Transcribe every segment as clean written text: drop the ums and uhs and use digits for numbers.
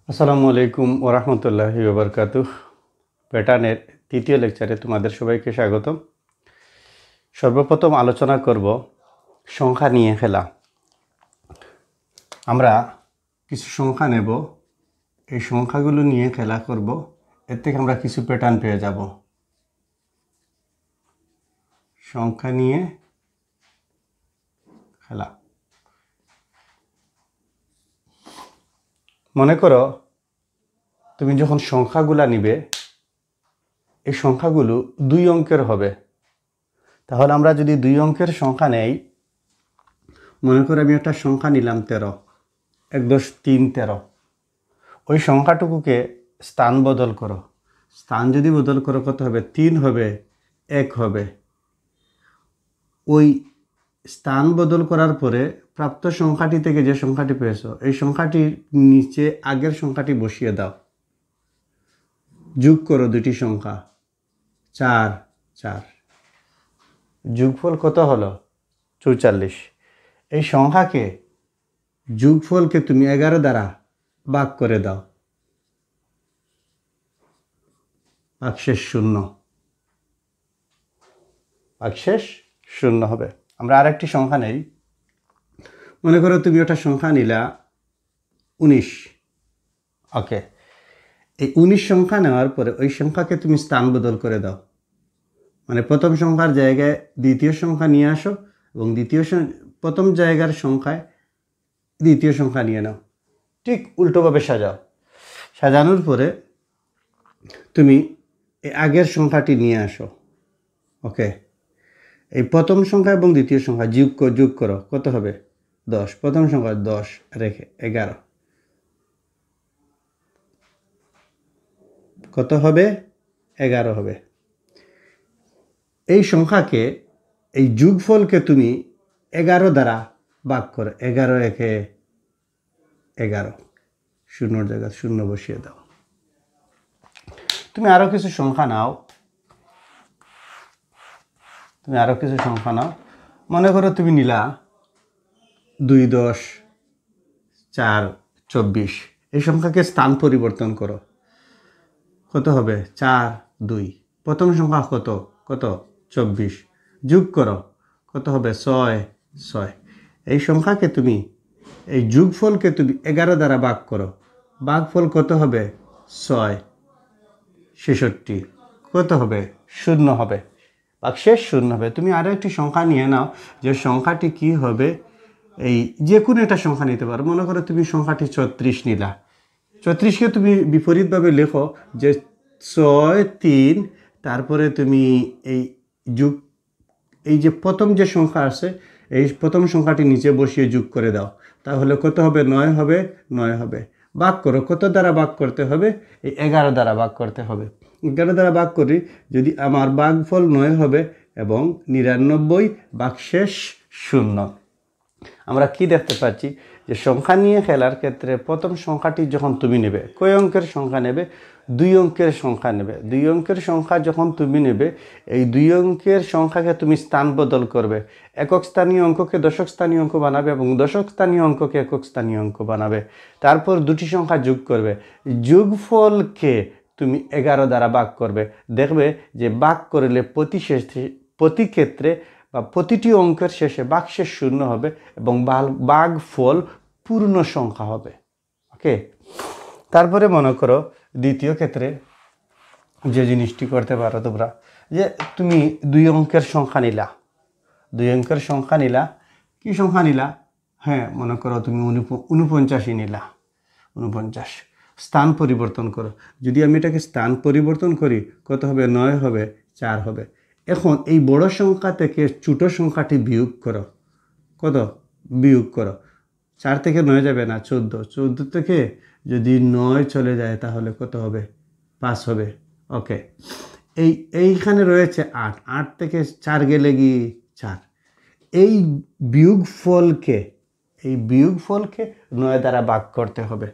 আসসালামু আলাইকুম ওরহমতুল্লাহি ওবরকাতুহ। প্যাটার্নের তৃতীয় লেকচারে তোমাদের সবাইকে স্বাগতম। সর্বপ্রথম আলোচনা করব সংখ্যা নিয়ে খেলা। আমরা কিছু সংখ্যা নেব, এই সংখ্যাগুলো নিয়ে খেলা করব। এর থেকে আমরা কিছু প্যাটার্ন পেয়ে যাব। সংখ্যা নিয়ে খেলা। মনে করো তুমি যখন সংখ্যাগুলা নিবে, এই সংখ্যাগুলো 2 অঙ্কের হবে। তাহলে আমরা যদি 2 অঙ্কের সংখ্যা নেই, মনে করো আমি একটা সংখ্যা নিলাম 13, 1 10 3 13। ওই সংখ্যাটুকুকে স্থান বদল করো। স্থান যদি বদল করো কত হবে? 3 হবে, 1 হবে। ওই স্থান বদল করার পরে প্রাপ্ত সংখ্যাটি থেকে যে সংখ্যাটি পেয়েছো, এই সংখ্যাটির নিচে আগের সংখ্যাটি বসিয়ে দাও। যোগ করো দুটি সংখ্যা, 4 4। যোগফল কত হলো? 44। এই সংখ্যাকে যোগফলকে তুমি 11 দ্বারা ভাগ করে দাও। ভাগশেষ 0। ভাগশেষ 0 হবে। আমরা আরেকটি সংখ্যা নেই। মনে করো তুমি একটা সংখ্যা নিলা 19। ওকে, এই 19 সংখ্যা নেওয়ার পরে ওই সংখ্যাকে তুমি স্থান বদল করে দাও। মানে প্রথম সংখ্যার জায়গায় দ্বিতীয় সংখ্যা নিয়ে আসো এবং প্রথম জায়গার সংখ্যায় দ্বিতীয় সংখ্যা নিয়ে নাও। ঠিক উল্টোভাবে সাজাও। সাজানোর পরে তুমি এই আগের সংখ্যাটি নিয়ে আসো। ওকে, এই প্রথম সংখ্যা এবং দ্বিতীয় সংখ্যা যোগ করো। কত হবে? 10। প্রথম সংখ্যা 10 রেখে 11। কত হবে? 11 হবে। এই সংখ্যাকে, এই যোগফলকে তুমি 11 দ্বারা ভাগ করো। 11 একে 11, শূন্যর জায়গায় 0 বসিয়ে দাও। তুমি আরো কিছু সংখ্যা নাও। মনে করো তুমি নিলা 2 10 4 24। এই সংখ্যাকে স্থান পরিবর্তন করো। কত হবে? 4 2। প্রথম সংখ্যা কত? 24। যোগ করো। কত হবে? 6 6। এই সংখ্যাকে তুমি, এই যোগফলকে তুমি 11 দ্বারা ভাগ করো। ভাগফল কত হবে? 6 66। কত হবে? 0 হবে। ভাগশেষ 0 হবে। তুমি আরও একটি সংখ্যা নিয়ে নাও, যে সংখ্যাটি কি হবে? এই যে কোনো একটা সংখ্যা নিতে পারো। মনে করো তুমি সংখ্যাটি 34 নিলা। 34কে তুমি বিপরীতভাবে লেখো, যে 6 3, তারপরে তুমি এই যে প্রথম যে সংখ্যা আছে, এই প্রথম সংখ্যাটি নিচে বসিয়ে যোগ করে দাও। তাহলে কত হবে? 9 হবে। 9 হবে। ভাগ করো। কত দ্বারা ভাগ করতে হবে? এই 11 দ্বারা ভাগ করতে হবে। 11 দ্বারা ভাগ করি, যদি আমার ভাগফল 9 হবে এবং 99, ভাগশেষ 0। আমরা কি দেখতে পাচ্ছি? যে সংখ্যা নিয়ে খেলার ক্ষেত্রে প্রথম সংখ্যাটি যখন তুমি নেবে, কয় অঙ্কের সংখ্যা নেবে? 2 অঙ্কের সংখ্যা নেবে। 2 অঙ্কের সংখ্যা যখন তুমি নেবে, এই 2 অঙ্কের সংখ্যাকে তুমি স্থান বদল করবে। একক স্থানীয় অঙ্ককে দশক স্থানীয় অঙ্ক বানাবে এবং দশক স্থানীয় অঙ্ককে একক স্থানীয় অঙ্ক বানাবে। তারপর দুটি সংখ্যা যোগ করবে। যোগফলকে তুমি 11 দ্বারা ভাগ করবে। দেখবে যে ভাগ করলে প্রতি ক্ষেত্রে বা প্রতিটি অঙ্কের শেষে ভাগশেষ 0 হবে এবং ভাগফল পূর্ণ সংখ্যা হবে। ওকে, তারপরে মনে করো দ্বিতীয় ক্ষেত্রে যে জিনিসটি করতে পারো তোমরা, যে তুমি 2 অঙ্কের সংখ্যা নিলা। 2 অঙ্কের সংখ্যা নিলা। কি সংখ্যা নিলা? হ্যাঁ, মনে করো তুমি 49 নিলা। 49। স্থান পরিবর্তন করো। যদি আমি এটাকে স্থান পরিবর্তন করি, কত হবে? 9 হবে, 4 হবে। এখন এই বড় সংখ্যা থেকে ছোট সংখ্যাটি বিয়োগ করো। কত? বিয়োগ করো। 4 থেকে 9 যাবে না, 14। 14 থেকে যদি 9 চলে যায় তাহলে কত হবে? 5 হবে। ওকে, এইখানে রয়েছে 8। 8 থেকে 4 গেলে কি? 4। এই বিয়োগফলকে 9 দ্বারা ভাগ করতে হবে।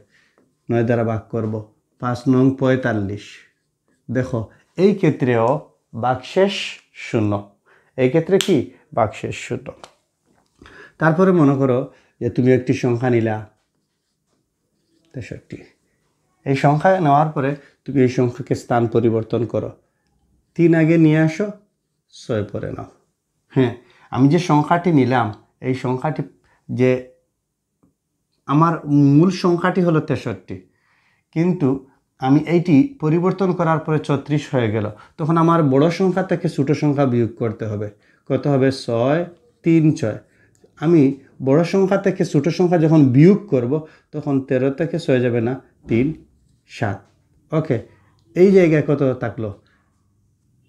9 দ্বারা ভাগ করব। 5 9 45। দেখো, এই ক্ষেত্রেও ভাগশেষ 0। এই ক্ষেত্রে কি? ভাগশেষ 0। তারপরে মনে করো যে তুমি একটি সংখ্যা নিলা 63। এই সংখ্যা নেওয়ার পরে তুমি এই সংখ্যাকে স্থান পরিবর্তন করো, 3 আগে নিয়ে আসো, 6 পরে নাও। হ্যাঁ, আমি যে সংখ্যাটি নিলাম এই সংখ্যাটি যে আমার মূল সংখ্যাটি হলো 63, কিন্তু আমি এইটি পরিবর্তন করার পরে 34 হয়ে গেল, তখন আমার বড় সংখ্যা থেকে ছোট সংখ্যা বিয়োগ করতে হবে। কত হবে? 6 3 6। আমি বড় সংখ্যা থেকে ছোট সংখ্যা যখন বিয়োগ করব তখন 13 থেকে 6 যাবে না, 3 7। ওকে, এই জায়গায় কত থাকলো?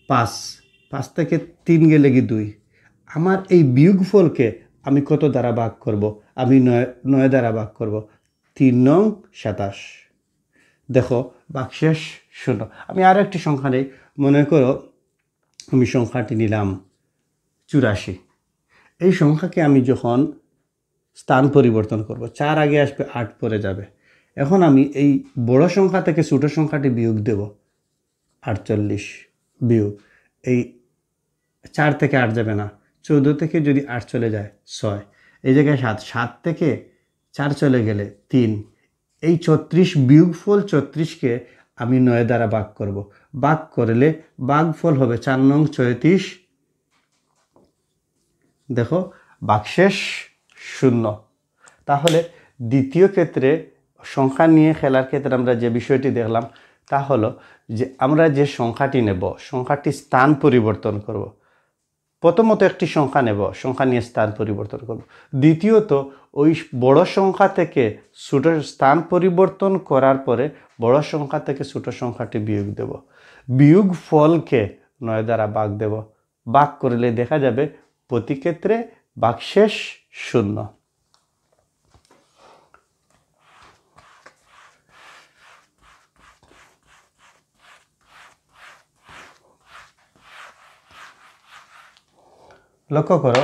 5। 5 থেকে 3 গেলে কি 2। আমার এই বিয়োগফলকে আমি কত দ্বারা ভাগ করব? আমি 9 দ্বারা ভাগ করব। 3 নং 27। দেখো ভাগশেষ 0। আমি আরও একটি সংখ্যা নেই, মনে করো আমি সংখ্যাটি নিলাম 84। এই সংখ্যাকে আমি যখন স্থান পরিবর্তন করব, 4 আগে আসবে, 8 পরে যাবে। এখন আমি এই বড় সংখ্যা থেকে ছোট সংখ্যাটি বিয়োগ দেব, 48 বিয়োগ এই 4 থেকে 8 যাবে না, 14 থেকে যদি 8 চলে যায় 6, এই জায়গায় 7, 7 থেকে 4 চলে গেলে 3। এই 34 বিয়োগফল 34কে আমি 9 দ্বারা ভাগ করব। ভাগ করলে ভাগফল হবে 4 নং 34। দেখো ভাগশেষ 0। তাহলে দ্বিতীয় ক্ষেত্রে সংখ্যা নিয়ে খেলার ক্ষেত্রে আমরা যে বিষয়টি দেখলাম তা হলো যে আমরা যে সংখ্যাটি নেব সংখ্যাটি স্থান পরিবর্তন করব। প্রথমত একটি সংখ্যা নেব, সংখ্যা নিয়ে স্থান পরিবর্তন করব। দ্বিতীয়ত ওই বড় সংখ্যা থেকে ছোট স্থান পরিবর্তন করার পরে বড় সংখ্যা থেকে ছোট সংখ্যাটি বিয়োগ দেব। বিয়োগ ফলকে 9 দ্বারা ভাগ দেব। ভাগ করলে দেখা যাবে প্রতি ক্ষেত্রে ভাগশেষ 0। লক্ষ্য করো,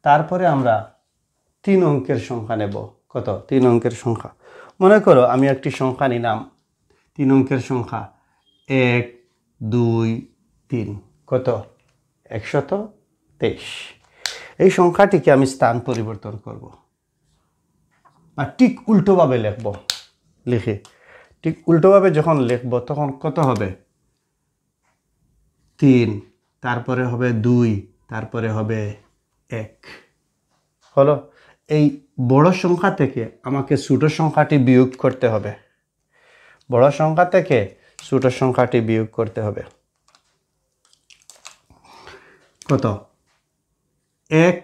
তারপরে আমরা 3 অঙ্কের সংখ্যা নেব। কত? 3 অঙ্কের সংখ্যা। মনে করো আমি একটি সংখ্যা নিলাম, 3 অঙ্কের সংখ্যা 1 2 3। কত? 123। এই সংখ্যাটিকে আমি স্থান পরিবর্তন করব, আর ঠিক উল্টোভাবে লিখব। লিখে ঠিক উল্টোভাবে যখন লিখব তখন কত হবে? 3, তারপরে হবে 2, তারপরে হবে 1। হলো, এই বড় সংখ্যা থেকে আমাকে ছোট সংখ্যাটি বিয়োগ করতে হবে। বড় সংখ্যা থেকে ছোট সংখ্যাটি বিয়োগ করতে হবে। কত? 1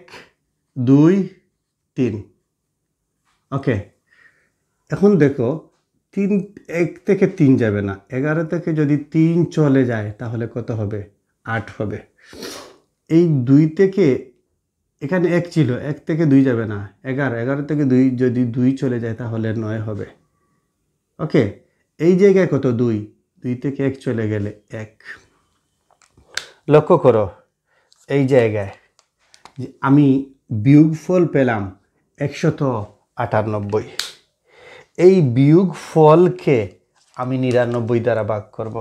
2 3। ওকে, এখন দেখো 1 থেকে 3 যাবে না, 11 থেকে যদি 3 চলে যায় তাহলে কত হবে? 8 হবে। এই 2 থেকে এখানে 1 ছিল, 1 থেকে 2 যাবে না, 11 থেকে 2 যদি 2 চলে যায় তাহলে 9 হবে। ওকে, এই জায়গায় কত? 2 থেকে 1 চলে গেলে 1। লক্ষ্য করো এই জায়গায় যে আমি বিয়োগফল পেলাম 198। এই বিয়োগফলকে আমি 99 দ্বারা ভাগ করব।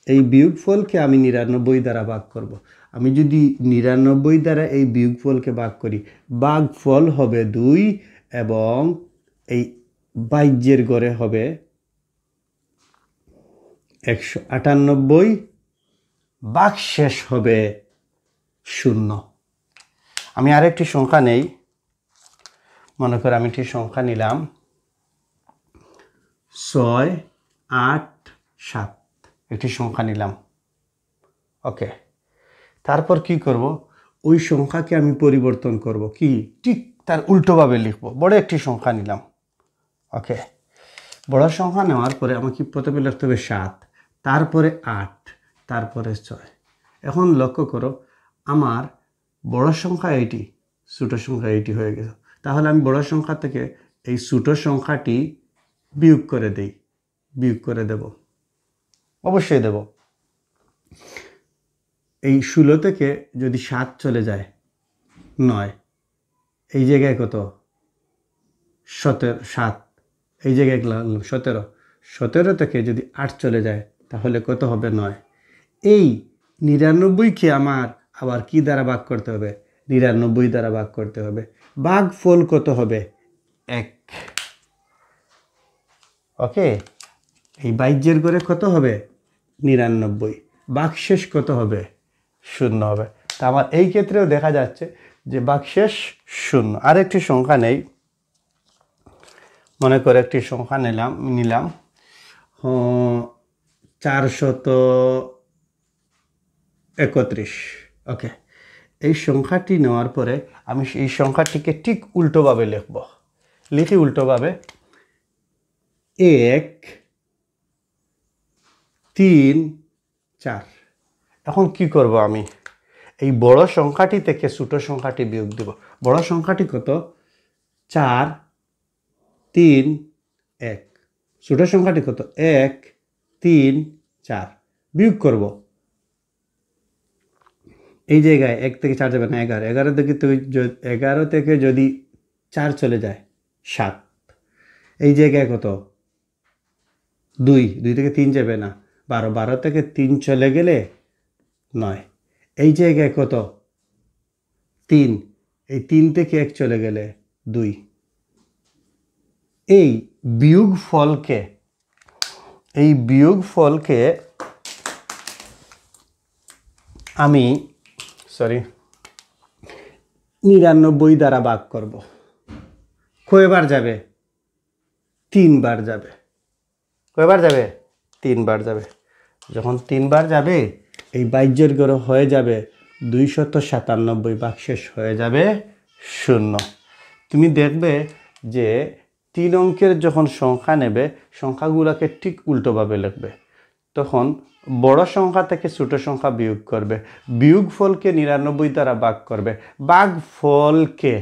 এই বিয়োগফলকে আমি 99 দ্বারা ভাগ করব। আমি যদি 99 দ্বারা এই বিয়োগফলকে ভাগ করি, ভাগফল হবে 2 এবং এই বাইজ্যের ঘরে হবে 198, ভাগশেষ হবে 0। আমি আরেকটি সংখ্যা নেই, মনে করে আমি একটি সংখ্যা নিলাম 6 8 7। একটি সংখ্যা নিলাম। ওকে, তারপর কি করব? ওই সংখ্যাকে আমি পরিবর্তন করব। কি? ঠিক তার উল্টোভাবে লিখব। বড় একটি সংখ্যা নিলাম। ওকে, বড় সংখ্যা নেওয়ার পরে আমাকে প্রথমে লিখতে হবে 7, তারপরে 8, তারপরে 6। এখন লক্ষ্য করো আমার বড় সংখ্যা এইটি, ছোট সংখ্যা এইটি হয়ে গেছে। তাহলে আমি বড় সংখ্যা থেকে এই ছোট সংখ্যাটি বিয়োগ করে দেই, বিয়োগ করে দেব, অবশ্যই দেব। এই 16 থেকে যদি 7 চলে যায় 9, এই জায়গায় কত? 7, এই জায়গায় 17। 17 থেকে যদি 8 চলে যায় তাহলে কত হবে? 9। এই 99কে আমার আবার কি দ্বারা ভাগ করতে হবে? 99 দ্বারা ভাগ করতে হবে। ভাগফল কত হবে? 1। ওকে, এই বাইজ্যের ঘরে কত হবে 99, বাকশেষ কত হবে 0 হবে। তা আমার এই ক্ষেত্রেও দেখা যাচ্ছে যে বাকশেষ 0। আর একটি সংখ্যা নেই, মনে করে একটি সংখ্যা নিলাম 431। ওকে, এই সংখ্যাটি নেওয়ার পরে আমি এই সংখ্যাটিকে ঠিক উল্টোভাবে লিখি উল্টোভাবে 1 3 4। এখন কি করব আমি, এই বড় সংখ্যাটি থেকে ছোট সংখ্যাটি বিয়োগ দেব। বড় সংখ্যাটি কত 4 3 1, ছোট সংখ্যাটি কত 1 3 4, বিয়োগ করব। এই জায়গায় 1 থেকে 4 যাবে না, 11 থেকে যদি 4 চলে যায় 7, এই জায়গায় কত 2 থেকে 3 যাবে না, 12 থেকে 3 চলে গেলে 9, এই জায়গায় কত 3, এই 3 থেকে 1 চলে গেলে 2। এই বিয়োগ ফলকে আমি 99 দ্বারা ভাগ করব। কয়বার যাবে 3 বার যাবে। কয়বার যাবে 3 বার যাবে। যখন 3 বার যাবে এই বাইজ্যের ঘর হয়ে যাবে 297, বাকশেষ হয়ে যাবে 0। তুমি দেখবে যে 3 অঙ্কের যখন সংখ্যা নেবে সংখ্যাগুলোকে ঠিক উল্টোভাবে লিখবে। তখন বড় সংখ্যা থেকে ছোট সংখ্যা বিয়োগ করবে, বিয়োগ ফলকে 99 দ্বারা ভাগ করবে, ভাগ ফলকে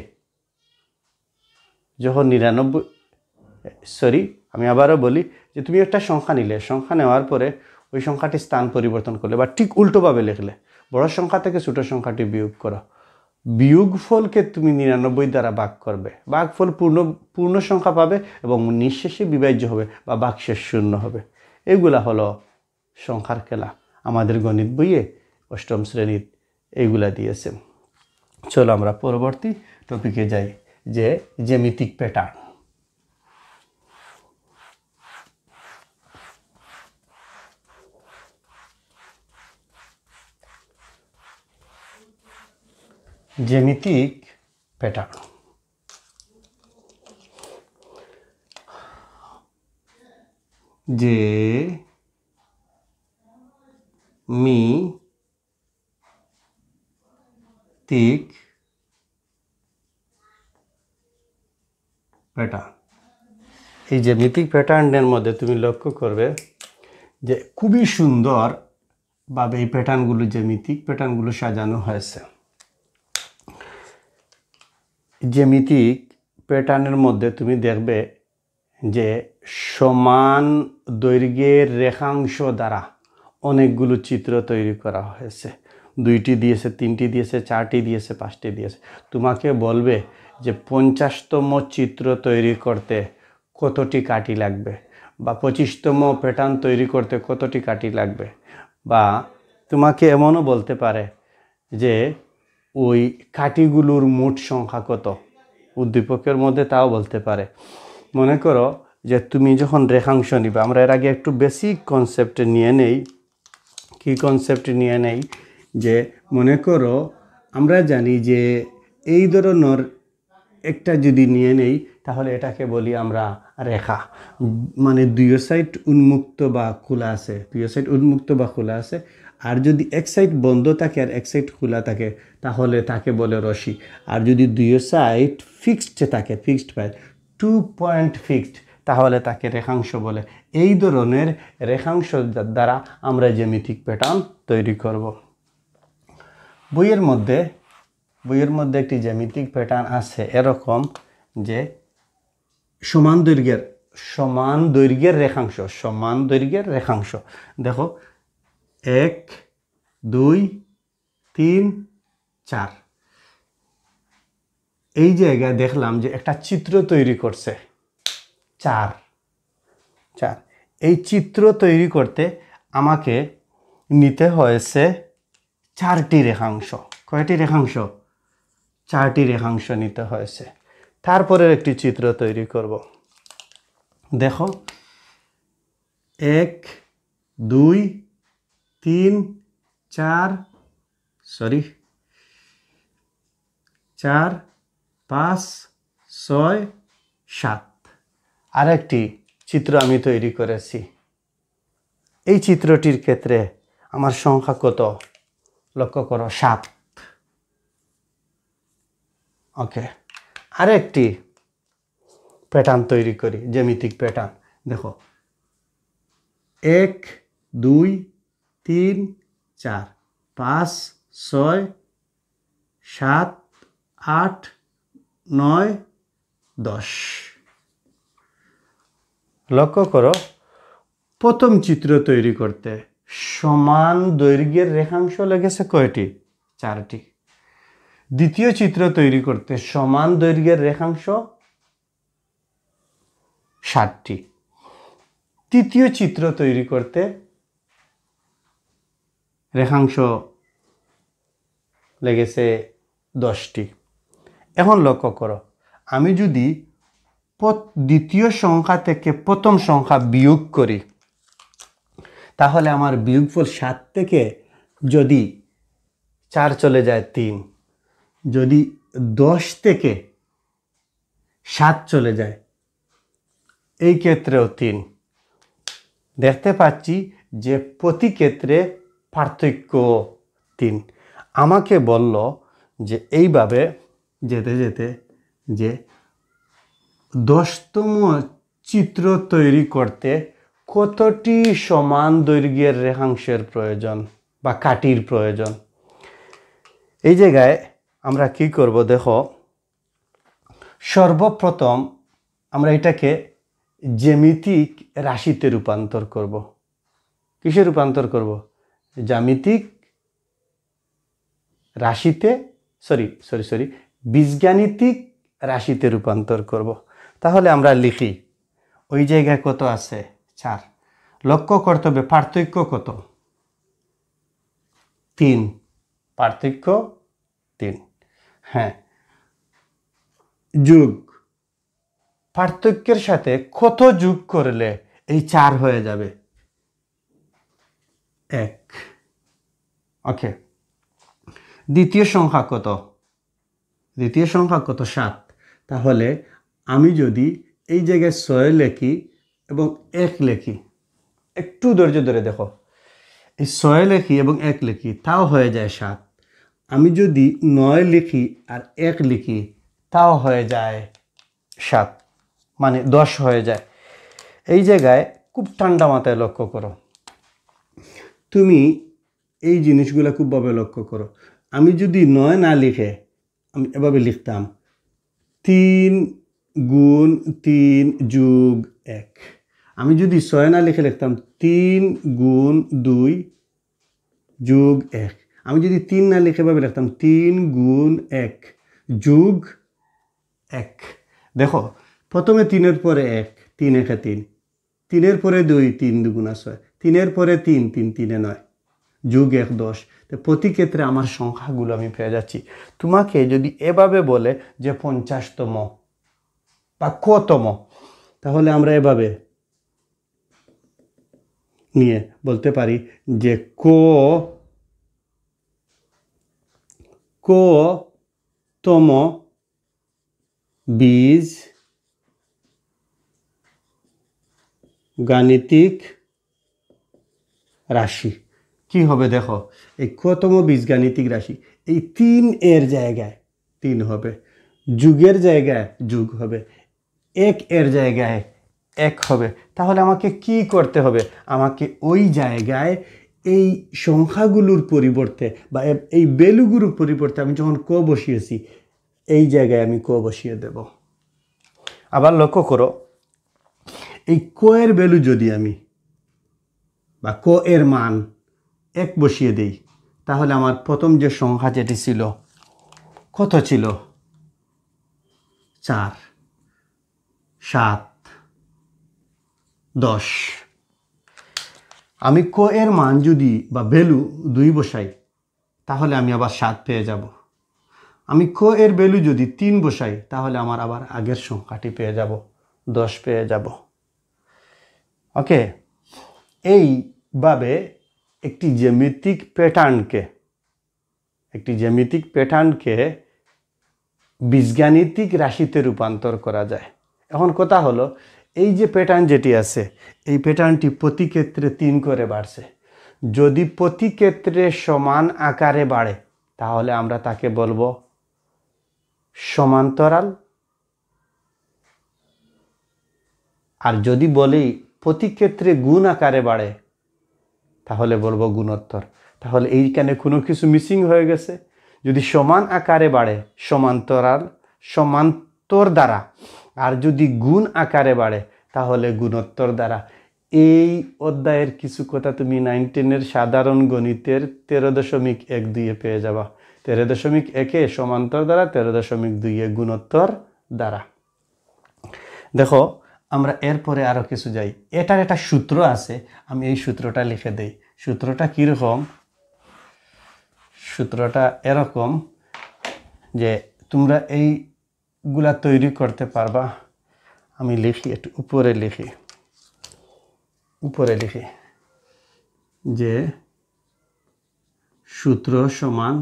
যখন 99, আমি আবারও বলি যে তুমি একটা সংখ্যা নিলে, সংখ্যা নেওয়ার পরে ওই সংখ্যাটি স্থান পরিবর্তন করলে বা ঠিক উল্টোভাবে লিখলে, বড় সংখ্যা থেকে ছোট সংখ্যাটি বিয়োগ করো, বিয়োগ ফলকে তুমি 99 দ্বারা ভাগ করবে, ভাগ ফল পূর্ণ সংখ্যা পাবে এবং নিঃশেষে বিভাজ্য হবে বা ভাগশেষ 0 হবে। এগুলা হলো সংখ্যার খেলা। আমাদের গণিত বইয়ে 8ম শ্রেণীর এইগুলা দিয়েছে। চলো আমরা পরবর্তী টপিকে যাই, যে জ্যামিতিক প্যাটার্ন। জ্যামিতিক প্যাটার্ন। জ্যামিতিক প্যাটার্ন। এই জ্যামিতিক প্যাটার্নের মধ্যে তুমি লক্ষ্য করবে যে খুবই সুন্দরভাবে এই জ্যামিতিক প্যাটার্নগুলো সাজানো হয়েছে। জ্যামিতিক প্যাটার্নের মধ্যে তুমি দেখবে যে সমান দৈর্ঘ্যের রেখাংশ দ্বারা অনেকগুলো চিত্র তৈরি করা হয়েছে। 2টি দিয়েছে, 3টি দিয়েছে, 4টি দিয়েছে, 5টি দিয়েছে। তোমাকে বলবে যে 50তম চিত্র তৈরি করতে কতটি কাঠি লাগবে, বা 25তম প্যাটার্ন তৈরি করতে কতটি কাঠি লাগবে, বা তোমাকে এমনও বলতে পারে যে ওই কাঠিগুলোর মোট সংখ্যা কত, উদ্দীপকের মধ্যে তাও বলতে পারে। মনে করো যে তুমি যখন রেখাংশ নিবে, আমরা এর আগে একটু বেসিক কনসেপ্ট নিয়ে নেই। কি কনসেপ্ট নিয়ে নেই? যে মনে করো আমরা জানি যে এই ধরনের একটা যদি নিয়ে নেই তাহলে এটাকে বলি আমরা রেখা, মানে দুই সাইড উন্মুক্ত বা খোলা আছে, আর যদি এক সাইড বন্ধ থাকে আর এক সাইড খোলা থাকে তাহলে তাকে বলে রশি। আর যদি দুই সাইড ফিক্সড থাকে, ফিক্সড পায় 2 পয়েন্ট ফিক্সড, তাহলে তাকে রেখাংশ বলে। এই ধরনের রেখাংশ দ্বারা আমরা জ্যামিতিক প্যাটার্ন তৈরি করব। বইয়ের মধ্যে একটি জ্যামিতিক প্যাটার্ন আছে এরকম, যে সমান দৈর্ঘ্যের রেখাংশ। দেখো 1 2 3 4, এই জায়গায় দেখলাম যে একটা চিত্র তৈরি করছে 4। এই চিত্র তৈরি করতে আমাকে নিতে হয়েছে 4টি রেখাংশ। কয়টি রেখাংশ? 4টি রেখাংশ নিতে হয়েছে। তারপরে একটি চিত্র তৈরি করব। দেখো 1 2 3 4 4 5 6 7 আরেকটি চিত্র আমি তৈরি করেছি। এই চিত্রটির ক্ষেত্রে আমার সংখ্যা কত লক্ষ্য করো 7। ওকে, আরেকটি প্যাটার্ন তৈরি করি, জ্যামিতিক প্যাটার্ন। দেখো 1 2 3 4 5 6 7 8 9 10। লক্ষ্য করো, প্রথম চিত্র তৈরি করতে সমান দৈর্ঘ্যের রেখাংশ লেগেছে কয়টি? 4টি। দ্বিতীয় চিত্র তৈরি করতে সমান দৈর্ঘ্যের রেখাংশ 7টি। তৃতীয় চিত্র তৈরি করতে রেখাংশ লেগেছে 10টি। এখন লক্ষ্য করো, আমি যদি দ্বিতীয় সংখ্যা থেকে প্রথম সংখ্যা বিয়োগ করি, তাহলে আমার বিয়োগফল 7 থেকে যদি 4 চলে যায় 3, যদি 10 থেকে 7 চলে যায় এই ক্ষেত্রেও 3। দেখতে পাচ্ছি যে প্রতি ক্ষেত্রে পার্থক্য 3। আমাকে বলল যে এইভাবে যেতে যেতে যে 10তম চিত্র তৈরি করতে কতটি সমান দৈর্ঘ্যের রেখাংশের প্রয়োজন বা কাঠির প্রয়োজন। এই জায়গায় আমরা কি করব দেখো, সর্বপ্রথম আমরা এটাকে জ্যামিতিক রাশিতে রূপান্তর করব। কিসে রূপান্তর করব? জ্যামিতিক রাশিতে বীজগাণিতিক রাশিতে রূপান্তর করব। তাহলে আমরা লিখি, ওই জায়গায় কত আছে? 4। লক্ষ্য করতে হবে পার্থক্য কত? 3। পার্থক্য 3। হ্যাঁ, যোগ, পার্থক্যের সাথে কত যোগ করলে এই 4 হয়ে যাবে? 1। ওকে, দ্বিতীয় সংখ্যা কত? দ্বিতীয় সংখ্যা কত? 7। তাহলে আমি যদি এই জায়গায় 6 লিখি এবং 1 লিখি, একটু ধৈর্য ধরে দেখো, এই 6 লিখি এবং 1 লিখি, তাও হয়ে যায় 7। আমি যদি 9 লিখি আর 1 লিখি, তাও হয়ে যায় 7, মানে 10 হয়ে যায়। এই জায়গায় খুব ঠান্ডা মাথায় লক্ষ্য করো, তুমি এই জিনিসগুলো খুবভাবে লক্ষ্য করো। আমি যদি 9 না লিখে আমি এভাবে লিখতাম 3 গুণ 3 যোগ 1। আমি যদি 6 না লিখে লিখতাম 3 গুণ 2 যোগ 1। আমি যদি 3 না লিখে এভাবে লিখতাম 3 গুণ 1 যোগ 1। দেখো, প্রথমে 3-এর পরে 1, 3 1 3, 3-এর পরে 2, 3 2 6, 3-এর পরে 3, 3 3 9, যোগ 1 10। তো প্রতি ক্ষেত্রে আমার সংখ্যাগুলো আমি পেয়ে যাচ্ছি। তোমাকে যদি এভাবে বলে যে 50তম বা কতম, তাহলে আমরা এভাবে নিয়ে বলতে পারি যে কতম বীজ গাণিতিক রাশি। কি হবে দেখো, এই কতম বীজগাণিতিক রাশি, এই 3 এর জায়গায় 3 হবে, যুগের জায়গায় যুগ হবে, 1 এর জায়গায় 1 হবে। তাহলে আমাকে কি করতে হবে? আমাকে ওই জায়গায় এই সংখ্যাগুলোর পরিবর্তে বা এই ভ্যালুগুলোর পরিবর্তে আমি যখন ক বসিয়েছি, এই জায়গায় আমি ক বসিয়ে দেব। আবার লক্ষ্য করো, এই ক এর ভ্যালু যদি আমি বা ক এর মান 1 বসিয়ে দেই, তাহলে আমার প্রথম যে সংখ্যা যেটি ছিল কত ছিল? 4 7 10। আমি ক এর মান যদি বা ভ্যালু 2 বসাই, তাহলে আমি আবার 7 পেয়ে যাব। আমি ক এর ভ্যালু যদি 3 বসাই, তাহলে আমার আবার আগের সংখ্যাটি পেয়ে যাব, 10 পেয়ে যাব। ওকে, এইভাবে একটি জ্যামিতিক প্যাটার্নকে বীজগাণিতিক রাশিতে রূপান্তর করা যায়। এখন কথা হলো, এই যে প্যাটার্ন যেটি আছে, এই প্যাটার্নটি প্রতি ক্ষেত্রে 3 করে বাড়ছে। যদি প্রতি ক্ষেত্রে সমান আকারে বাড়ে তাহলে আমরা তাকে বলবো সমান্তরাল। আর যদি বলি প্রতি ক্ষেত্রে গুণ আকারে বাড়ে তাহলে বলবো গুণোত্তর। তাহলে এইখানে কোনো কিছু মিসিং হয়ে গেছে। যদি সমান আকারে বাড়ে সমান্তর দ্বারা, আর যদি গুণ আকারে বাড়ে তাহলে গুণোত্তর দ্বারা। এই অধ্যায়ের কিছু কথা তুমি 9-10 সাধারণ গণিতের 13.12 পেয়ে যাবা। 13.1 সমান্তর দ্বারা, 13.2 গুণোত্তর দ্বারা। দেখো, আমরা এরপরে আরো কিছু যাই। এটার একটা সূত্র আছে, আমি এই সূত্রটা লিখে দেই। সূত্রটা কিরকম? সূত্রটা এরকম যে তোমরা এইগুলা তৈরি করতে পারবা। আমি লিখি, একটু উপরে লিখি যে সূত্র সমান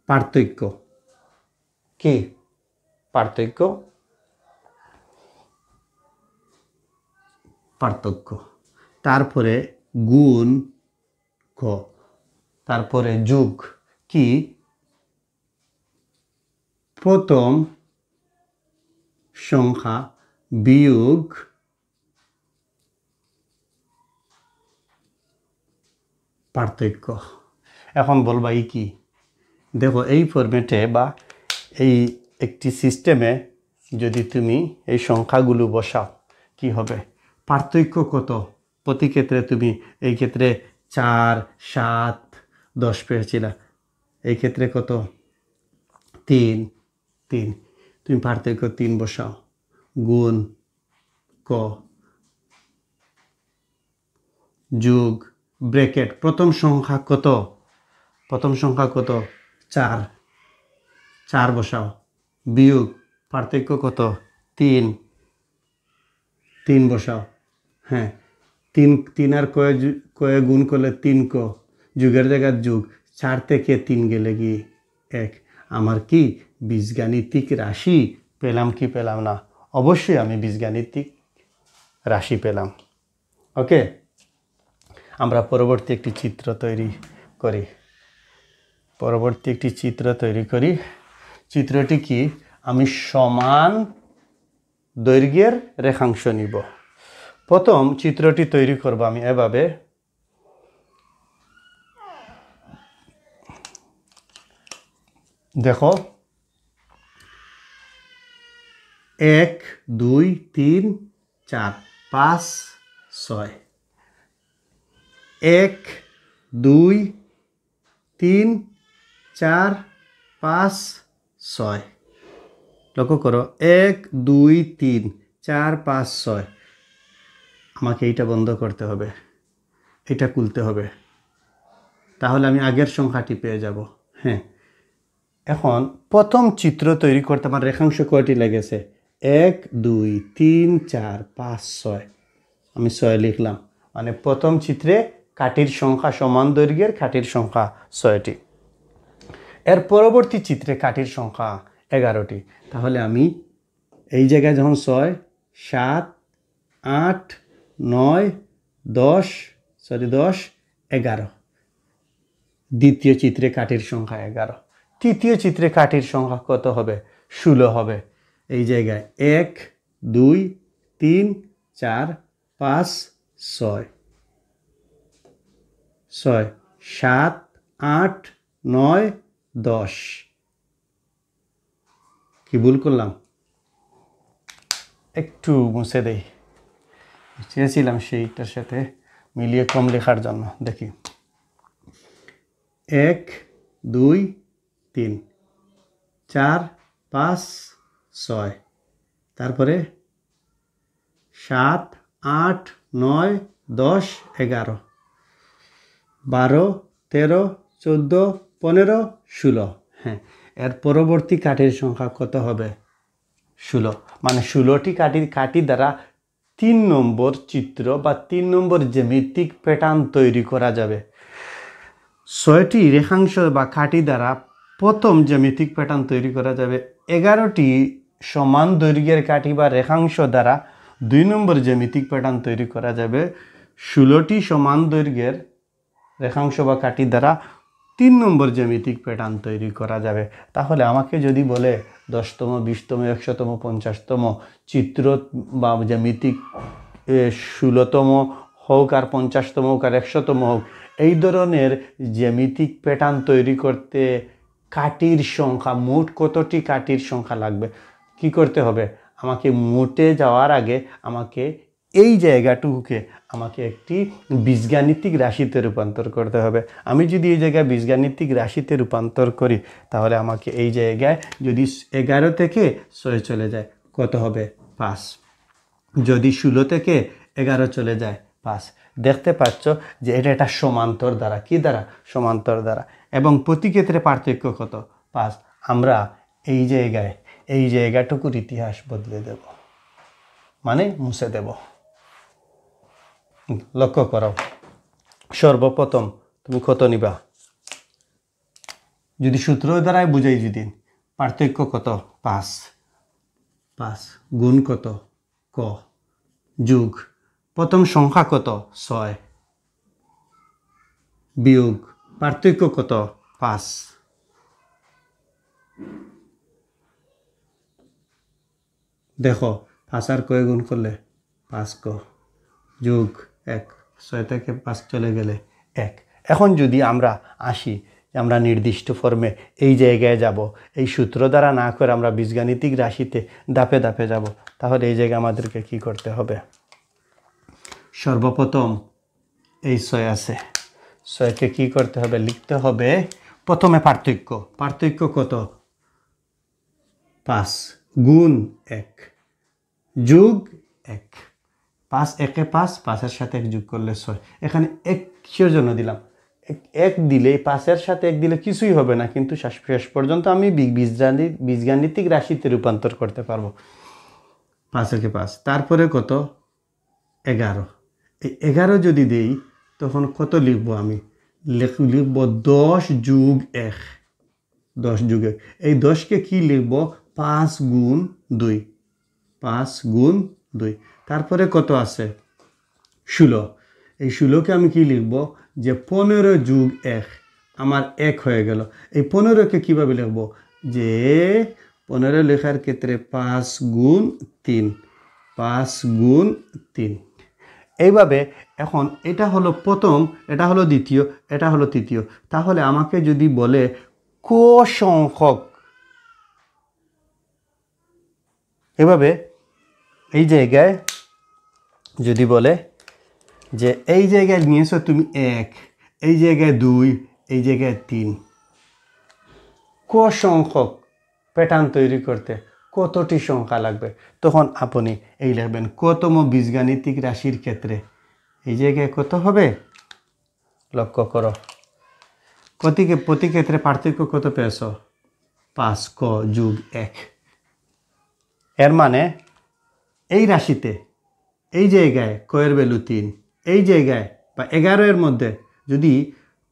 পার্থক্য। কি পার্থক্য? তারপরে গুণ ক, তারপরে যোগ কি প্রথম সংখ্যা বিয়োগ পার্থক্য। এখন বলবা এই কি? দেখো, এই ফরম্যাটে বা এই একটি সিস্টেমে যদি তুমি এই সংখ্যাগুলো বসাও কি হবে? পার্থক্য কত? প্রতি ক্ষেত্রে তুমি এই ক্ষেত্রে 4, 7, 10 পেয়েছিলা। এই ক্ষেত্রে কত? 3। তুমি পার্থক্য 3 বসাও। গুণ ক যোগ ব্র্যাকেট প্রথম সংখ্যা কত? 4 বসাও। বিয়োগ পার্থক্য কত? 3 বসাও। হ্যাঁ, 3 আর কয়ে গুণ করলে 3 ক, যুগের জায়গায় যুগ। 4 থেকে 3 গেলে কি 1। আমার কি বীজগাণিতিক রাশি পেলাম কি পেলাম না? অবশ্যই আমি বীজগাণিতিক রাশি পেলাম। ওকে, আমরা পরবর্তী একটি চিত্র তৈরি করি। চিত্রটি কি? আমি সমান দৈর্ঘ্যের রেখাংশ নিব। প্রথম চিত্রটি তৈরি করব আমি এভাবে। দেখো, 1, 2, 3, 4, 5, 6। 1, 2, 3, 4, 5, 6। লক্ষ্য করো, 1, 2, 3, 4, 5, 6। আমাকে এইটা বন্ধ করতে হবে, এটা খুলতে হবে, তাহলে আমি আগের সংখ্যাটি পেয়ে যাব। হ্যাঁ, এখন প্রথম চিত্র তৈরি করতে আমার রেখাংশ কয়টি লেগেছে? 1, 2, 3, 4, 5, 6। আমি 6 লিখলাম। মানে প্রথম চিত্রে কাঠির সংখ্যা, সমান দৈর্ঘ্যের কাঠির সংখ্যা 6টি। এর পরবর্তী চিত্রে কাঠির সংখ্যা 11টি। তাহলে আমি এই জায়গায় যখন 6, 7, 8, 9, 10, 11। দ্বিতীয় চিত্রে কাঠির সংখ্যা 11। তৃতীয় চিত্রে কাঠির সংখ্যা কত হবে? 16 হবে। এই জায়গায় 1, 2, 3, 4, 5, 6, 7, 8, 9, 10। কি ভুল করলাম? একটু মুছে দেই, চেয়েছিলাম সেইটার সাথে মিলিয়ে কম লেখার জন্য। দেখি, 1, 2, 3, 4, 5, 6। তারপরে 7, 8, 9, 10, 11, 12, 13, 14, 15, 16। হ্যাঁ, এর পরবর্তী কাঠির সংখ্যা কত হবে? 16। মানে 16টি কাঠি দ্বারা 3 নম্বর চিত্র বা 3 নম্বর জ্যামিতিক প্যাটার্ন তৈরি করা যাবে। 6টি রেখাংশ বা কাঠি দ্বারা প্রথম জ্যামিতিক প্যাটার্ন তৈরি করা যাবে। 11টি সমান দৈর্ঘ্যের কাঠি বা রেখাংশ দ্বারা 2 নম্বর জ্যামিতিক প্যাটার্ন তৈরি করা যাবে। 16টি সমান দৈর্ঘ্যের রেখাংশ বা কাঠি দ্বারা 3 নম্বর জ্যামিতিক প্যাটার্ন তৈরি করা যাবে। তাহলে আমাকে যদি বলে 10তম, 20তম, 100তম, 50তম চিত্র বা জ্যামিতিক 16তম হোক আর 50তম হোক আর 100তম হোক, এই ধরনের জ্যামিতিক প্যাটার্ন তৈরি করতে কাঠির সংখ্যা, মোট কতটি কাঠির সংখ্যা লাগবে, কি করতে হবে? আমাকে মোটে যাওয়ার আগে আমাকে এই জায়গাটুকুকে আমাকে একটি বীজগাণিতিক রাশিতে রূপান্তর করতে হবে। আমি যদি এই জায়গায় বীজগাণিতিক রাশিতে রূপান্তর করি, তাহলে আমাকে এই জায়গায় যদি 11 থেকে 6 চলে যায় কত হবে? 5। যদি 16 থেকে 11 চলে যায় 5। দেখতে পাচ্ছ যে এটা একটা সমান্তর দ্বারা, কি দ্বারা? সমান্তর দ্বারা। এবং প্রতি ক্ষেত্রে পার্থক্য কত? 5। আমরা এই জায়গাটুকুর ইতিহাস বদলে দেব, মানে মুছে দেব। লক্ষ্য করো, সর্বপ্রথম তুমি কত নিবা? যদি সূত্র দ্বারাই বুঝাই, যদি পার্থক্য কত? 5 গুণ কত? ক যোগ প্রথম সংখ্যা কত? 6 বিয়োগ পার্থক্য কত? 5। দেখো 5 আর কয় গুণ করলে? 5 ক যোগ 1, 6 থেকে 5 চলে গেলে 1। এখন যদি আমরা আসি, আমরা নির্দিষ্ট ফর্মে এই জায়গায় যাব, এই সূত্র দ্বারা না করে আমরা বীজগাণিতিক রাশিতে ধাপে ধাপে যাব, তাহলে এই জায়গায় আমাদেরকে কি করতে হবে? সর্বপ্রথম এই 6 আছে, 6কে কি করতে হবে? লিখতে হবে প্রথমে পার্থক্য কত? 5 গুণ 1 যোগ 1। 5 একে 5, 5-এর সাথে 1 যোগ করলে 6। এখানে 1 কিসের জন্য দিলাম? 1 দিলে 5-এর সাথে 1 দিলে কিছুই হবে না, কিন্তু শেষ পর্যন্ত আমি বীজগাণিতিক রাশিতে রূপান্তর করতে পারবো। 5 একে 5, তারপরে কত? 11। এই 11 যদি দেই তখন কত লিখবো? আমি লিখব 10 যোগ 1। 10 যোগ 1, এই 10কে কি লিখব? 5 গুণ 2। 5 গুণ 2। তারপরে কত আছে? 16। এই 16কে আমি কি লিখব? যে 15 যোগ 1, আমার 1 হয়ে গেল। এই 15কে কীভাবে লিখব? যে 15 লেখার ক্ষেত্রে 5 গুণ 3। 5 গুণ 3। এইভাবে এখন এটা হলো প্রথম, এটা হলো দ্বিতীয়, এটা হলো তৃতীয়। তাহলে আমাকে যদি বলে ক সংখ্যক, এভাবে এই জায়গায় যদি বলে যে এই জায়গায় নিয়েছো তুমি 1, এই জায়গায় 2, এই জায়গায় 3, ক সংখ্যক প্যাটার্ন তৈরি করতে কতটি সংখ্যা লাগবে? তখন আপনি এই লিখবেন কতম বীজগাণিতিক রাশির ক্ষেত্রে এই জায়গায় কত হবে? লক্ষ্য করো, প্রতি ক্ষেত্রে পার্থক্য কত পেয়েছ? 5 ক যোগ 1। এর মানে এই রাশিতে এই জায়গায় ক এর ভ্যালু 3, এই জায়গায় বা 11 এর মধ্যে যদি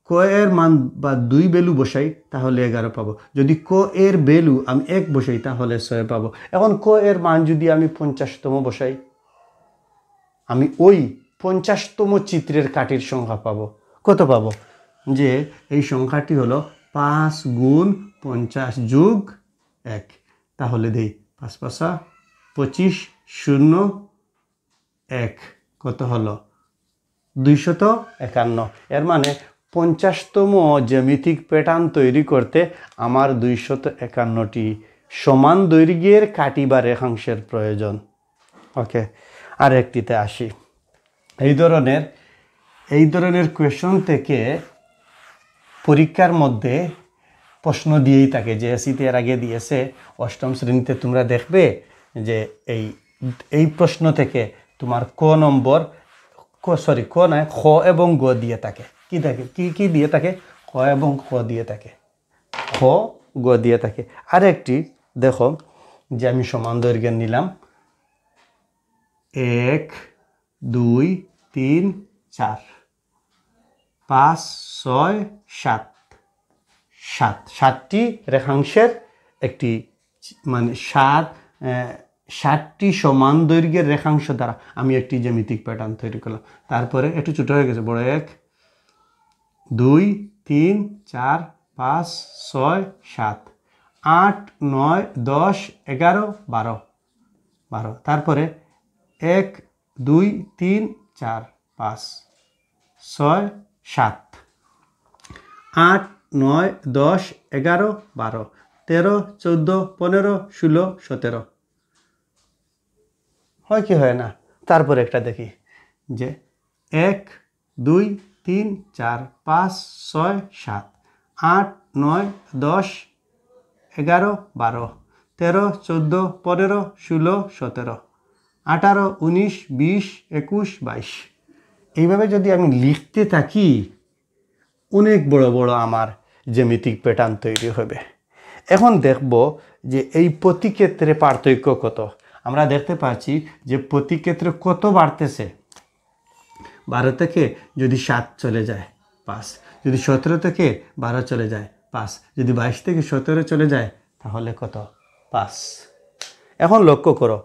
ক এর মান বা 2 ভ্যালু বসাই তাহলে 11 পাবো। যদি ক এর ভ্যালু আমি 1 বসাই তাহলে 6 পাবো। এখন ক এর মান যদি আমি 50তম বসাই, আমি ওই 50তম চিত্রের কাঠির সংখ্যা পাবো। কত পাবো? যে এই সংখ্যাটি হলো 5 গুণ 50 যোগ 1। তাহলে দেই 5 5 25, 0 1, কত হলো? 251। এর মানে 50তম জ্যামিতিক প্যাটার্ন তৈরি করতে আমার 251টি সমান দৈর্ঘ্যের কাঠি বা রেখাংশের প্রয়োজন। ওকে, আর একটিতে আসি। এই ধরনের কোয়েশন থেকে পরীক্ষার মধ্যে প্রশ্ন দিয়েই থাকে, যে এসিতে এর আগে দিয়েছে 8ম শ্রেণীতে। তোমরা দেখবে যে এই প্রশ্ন থেকে তোমার ক নয়, খ এবং গ দিয়ে থাকে। কি থাকে? কি দিয়ে থাকে? খ এবং খ দিয়ে থাকে, খ গ দিয়ে থাকে। আর একটি দেখো, যে আমি সমান দৈর্ঘ্যের নিলাম, 1 2 3 4 5 6 7 7টি রেখাংশের একটি মানে 7টি সমান দৈর্ঘ্যের রেখাংশ দ্বারা আমি একটি জ্যামিতিক প্যাটার্ন তৈরি করলাম। তারপরে একটু ছোট হয়ে গেছে, বড় 1 2 3 4 5 6 7 8 9 10 11 12 তারপরে 1 2 3 4 5 6 7 8 9 10 11 12 13 14 15 16 17 হয় কি হয় না? তারপরে একটা দেখি যে 1 2 3 4 5 6 7 8 9 10 11 12 13 14 15 16 17 18 19 20 21 22 এইভাবে যদি আমি লিখতে থাকি অনেক বড় বড় আমার জ্যামিতিক প্যাটার্ন তৈরি হবে। এখন দেখব যে এই প্রতি ক্ষেত্রে পার্থক্য কত। আমরা দেখতে পাচ্ছি যে প্রতি ক্ষেত্রে কত বাড়তেছে। 12 থেকে যদি 7 চলে যায় 5, যদি 17 থেকে 12 চলে যায় 5, যদি 22 থেকে 17 চলে যায় তাহলে কত? 5। এখন লক্ষ্য করো,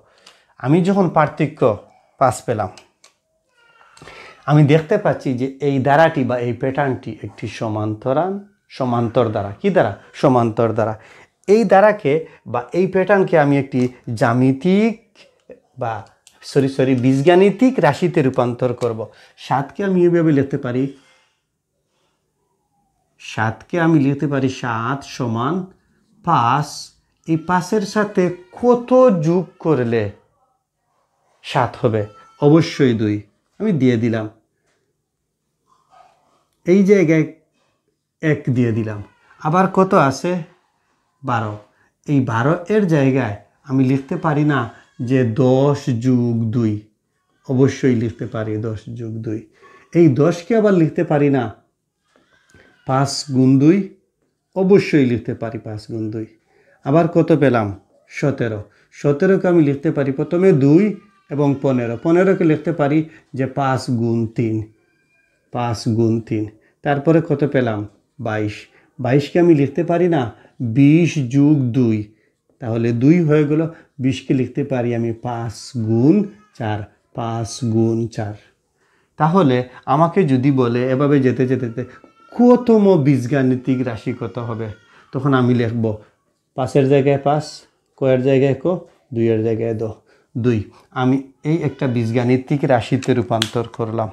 আমি যখন পার্থক্য 5 পেলাম, আমি দেখতে পাচ্ছি যে এই ধারাটি বা এই প্যাটার্নটি একটি সমান্তর দ্বারা। কি দ্বারা? সমান্তর দ্বারা। এই দ্বারাকে বা এই প্যাটার্নকে আমি একটি জ্যামিতিক বা বীজগাণিতিক রাশিতে রূপান্তর করব। 7কে আমি এইভাবে লিখতে পারি, 7 সমান 5। এই 5-এর সাথে কত যোগ করলে 7 হবে? অবশ্যই 2। আমি দিয়ে দিলাম, এই জায়গায় 1 দিয়ে দিলাম। আবার কত আছে? 12। এই 12 এর জায়গায় আমি লিখতে পারি না যে 10 যোগ 2? অবশ্যই লিখতে পারি 10 যোগ 2। এই 10কে আবার লিখতে পারি না 5 গুণ 2? অবশ্যই লিখতে পারি 5 গুণ 2। আবার কত পেলাম? 17। 17কে আমি লিখতে পারি প্রথমে 2 এবং 15। 15কে লিখতে পারি যে 5 গুণ 3, 5 গুণ 3। তারপরে কত পেলাম? 22। 22কে আমি লিখতে পারি না 20 যোগ 2? তাহলে 2 হয়ে গেল। 20কে লিখতে পারি আমি 5 গুণ 4, 5 গুণ 4। তাহলে আমাকে যদি বলে এভাবে যেতে যেতে কতম বীজগাণিতিক রাশি কত হবে, তখন আমি লিখব 5-এর জায়গায় 5, কয়ের জায়গায় 2-এর জায়গায় 2। আমি এই একটা বীজগাণিতিক রাশিতে রূপান্তর করলাম।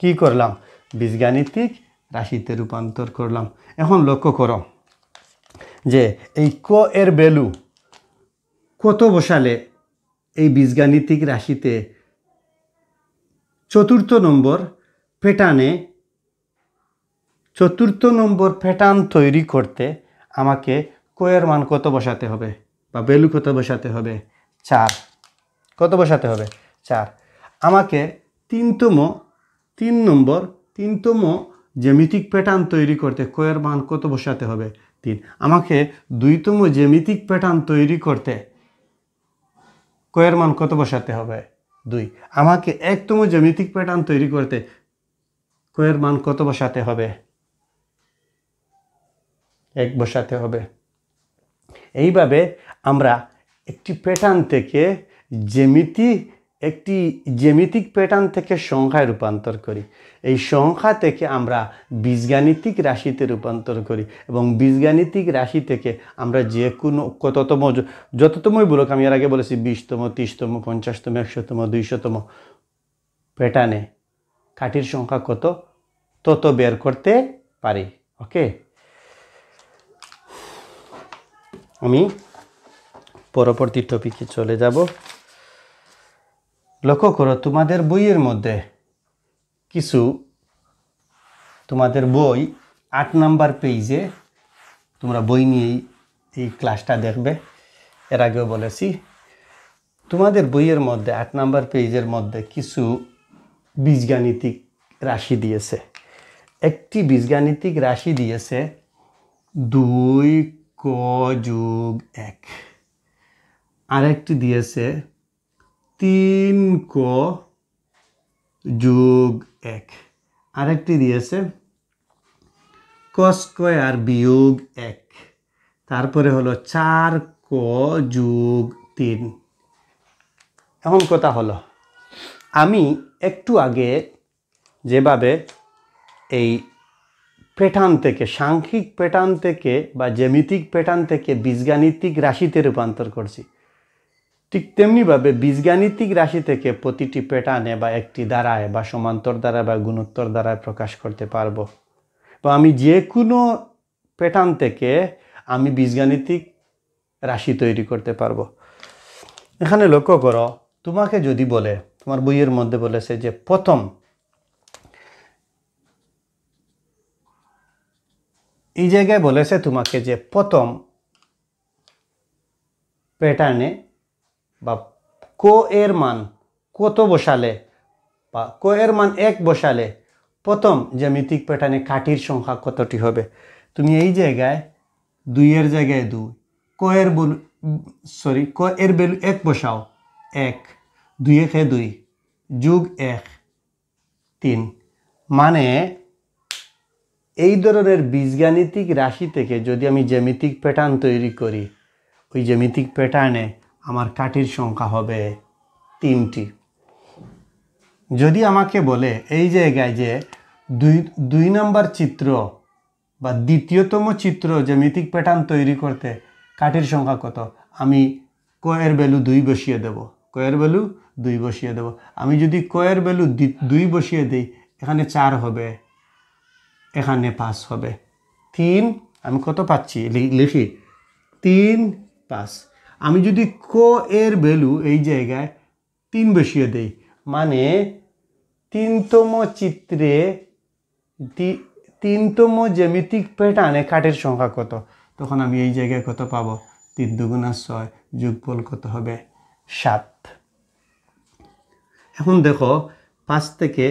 কি করলাম? বীজগাণিতিক রাশিতে রূপান্তর করলাম। এখন লক্ষ্য করো যে এই ক এর ভ্যালু কত বসালে এই বীজগাণিতিক রাশিতে 4th নম্বর প্যাটার্ন তৈরি করতে আমাকে কয়ের মান কত বসাতে হবে বা ভ্যালু কত বসাতে হবে? 4। কত বসাতে হবে? 4। আমাকে 3তম জ্যামিতিক প্যাটার্ন তৈরি করতে কয়ের মান কত বসাতে হবে? 3। আমাকে 2তম জ্যামিতিক প্যাটার্ন তৈরি করতে কয়ের মান কত বসাতে হবে? 2। আমাকে 1তম জ্যামিতিক প্যাটার্ন তৈরি করতে কয়ের মান কত বসাতে হবে? 1 বসাতে হবে। এইভাবে আমরা একটি প্যাটার্ন থেকে জ্যামিতিক প্যাটার্ন থেকে সংখ্যায় রূপান্তর করি। এই সংখ্যা থেকে আমরা বীজগাণিতিক রাশিতে রূপান্তর করি এবং বীজগাণিতিক রাশি থেকে আমরা যে কোনো যততমই বলুক, আমি এর আগে বলেছি 20তম 30তম 50তম 100তম 200তম প্যাটার্নে কাঠির সংখ্যা কত তত বের করতে পারি। ওকে, আমি পরবর্তী টপিকে চলে যাব। লক্ষ্য করো, তোমাদের বইয়ের মধ্যে তোমাদের বই 8 নাম্বার পেজে, তোমরা বই নিয়েই এই ক্লাসটা দেখবে, এর আগেও বলেছি। তোমাদের বইয়ের মধ্যে 8 নাম্বার পেজের মধ্যে কিছু বীজগাণিতিক রাশি দিয়েছে। একটি বীজগাণিতিক রাশি দিয়েছে 2 ক যোগ 1, আরেকটি দিয়েছে 3 ক যোগ 1। আরেকটি দিয়েছে ক স্কয়ার বিয়োগ 1। তারপরে হলো 4 ক যোগ 3। এখন কথা হলো, আমি একটু আগে যেভাবে এই প্যাটার্ন থেকে, সাংখ্যিক প্যাটার্ন থেকে বা জ্যামিতিক প্যাটার্ন থেকে বীজগাণিতিক রাশিতে রূপান্তর করছি, ঠিক তেমনিভাবে বীজগাণিতিক রাশি থেকে প্রতিটি প্যাটার্নে বা একটি দ্বারায় বা সমান্তর দ্বারা বা গুণোত্তর দ্বারায় প্রকাশ করতে পারবো। বা আমি যে কোনো প্যাটার্ন থেকে আমি বীজগাণিতিক রাশি তৈরি করতে পারবো। এখানে লক্ষ্য করো, তোমাকে যদি বলে, তোমার বইয়ের মধ্যে বলেছে যে প্রথম এই জায়গায় বলেছে তোমাকে যে প্রথম প্যাটার্নে বা ক এর মান কত বসালে বা ক এর মান 1 বসালে প্রথম জ্যামিতিক প্যাটার্নে কাঠির সংখ্যা কতটি হবে। তুমি এই জায়গায় 2 এর জায়গায় 2, ক এর ভ্যালু 1 বসাও, 1, 2 একে 2 যোগ 1 3। মানে এই ধরনের বীজগাণিতিক রাশি থেকে যদি আমি জ্যামিতিক প্যাটার্ন তৈরি করি, ওই জ্যামিতিক প্যাটার্নে আমার কাঠির সংখ্যা হবে 3টি। যদি আমাকে বলে এই জায়গায় যে 2 নম্বর চিত্র বা দ্বিতীয়তম চিত্র জ্যামিতিক প্যাটার্ন তৈরি করতে কাঠির সংখ্যা কত, আমি ক এর ভ্যালু 2 বসিয়ে দেব, ক এর ভ্যালু 2 বসিয়ে দেব। আমি যদি ক এর ভ্যালু 2 বসিয়ে দিই, এখানে 4 হবে, এখানে 5 হবে। 3, আমি কত পাচ্ছি লিখি, 3 5। আমি যদি ক এর ভ্যালু এই জায়গায় 3 বসিয়ে দেই, মানে 3তম চিত্রে 3তম জ্যামিতিক প্যাটার্নে কাঠের সংখ্যা কত, তখন আমি এই জায়গায় কত পাবো, 3 দুগুণা 6, যোগফল কত হবে 7। এখন দেখো 5 থেকে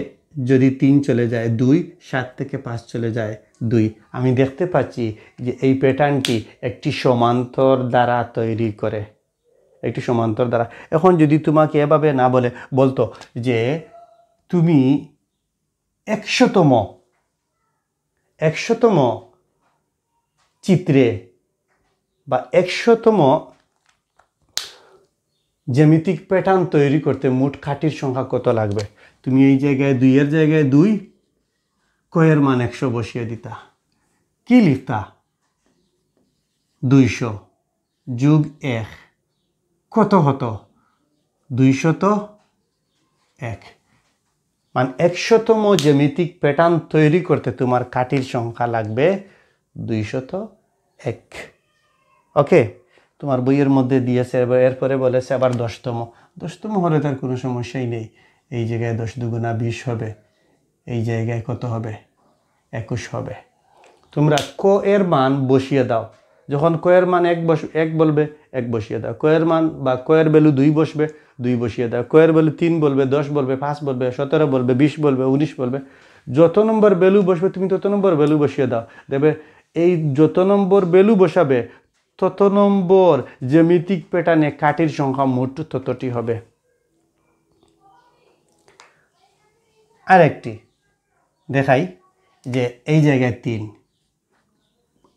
যদি 3 চলে যায় 2, 7 থেকে 5 চলে যায় 2, আমি দেখতে পাচ্ছি যে এই প্যাটার্নটি একটি সমান্তর দ্বারা তৈরি করে, একটি সমান্তর দ্বারা। এখন যদি তোমাকে এভাবে না বলতো যে তুমি 100তম চিত্রে বা 100তম জ্যামিতিক প্যাটার্ন তৈরি করতে মোট কাঠির সংখ্যা কত লাগবে, তুমি এই জায়গায় 2 এর জায়গায় 2, ক এর মান 100 বসিয়ে দিতা, কি লিখতা, 200 যোগ 1 কত হতো, 201। মানে 100তম জ্যামিতিক প্যাটার্ন তৈরি করতে তোমার কাঠির সংখ্যা লাগবে 201। ওকে, তোমার বইয়ের মধ্যে দিয়েছে, এরপরে বলেছে আবার 10তম হলে তার কোনো সমস্যাই নেই। এই জায়গায় 10 দুগুণা 20 হবে, এই জায়গায় কত হবে, 21 হবে। তোমরা ক এর মান বসিয়ে দাও, যখন ক এর মান 1 বলবে 1 বসিয়ে দাও, ক এর মান বা ক এর ভ্যালু 2 বসবে 2 বসিয়ে দাও, ক এর ভ্যালু 3 বলবে, 10 বলবে, 5 বলবে, 17 বলবে, 20 বলবে, 19 বলবে, যত নম্বর ভ্যালু বসবে তুমি তত নম্বর ভ্যালু বসিয়ে দাও। দেবে এই যত নম্বর ভ্যালু বসাবে তত নম্বর জ্যামিতিক প্যাটার্নে কাঠির সংখ্যা মোট ততটি হবে। আরেকটি দেখাই যে এই জায়গায় 3,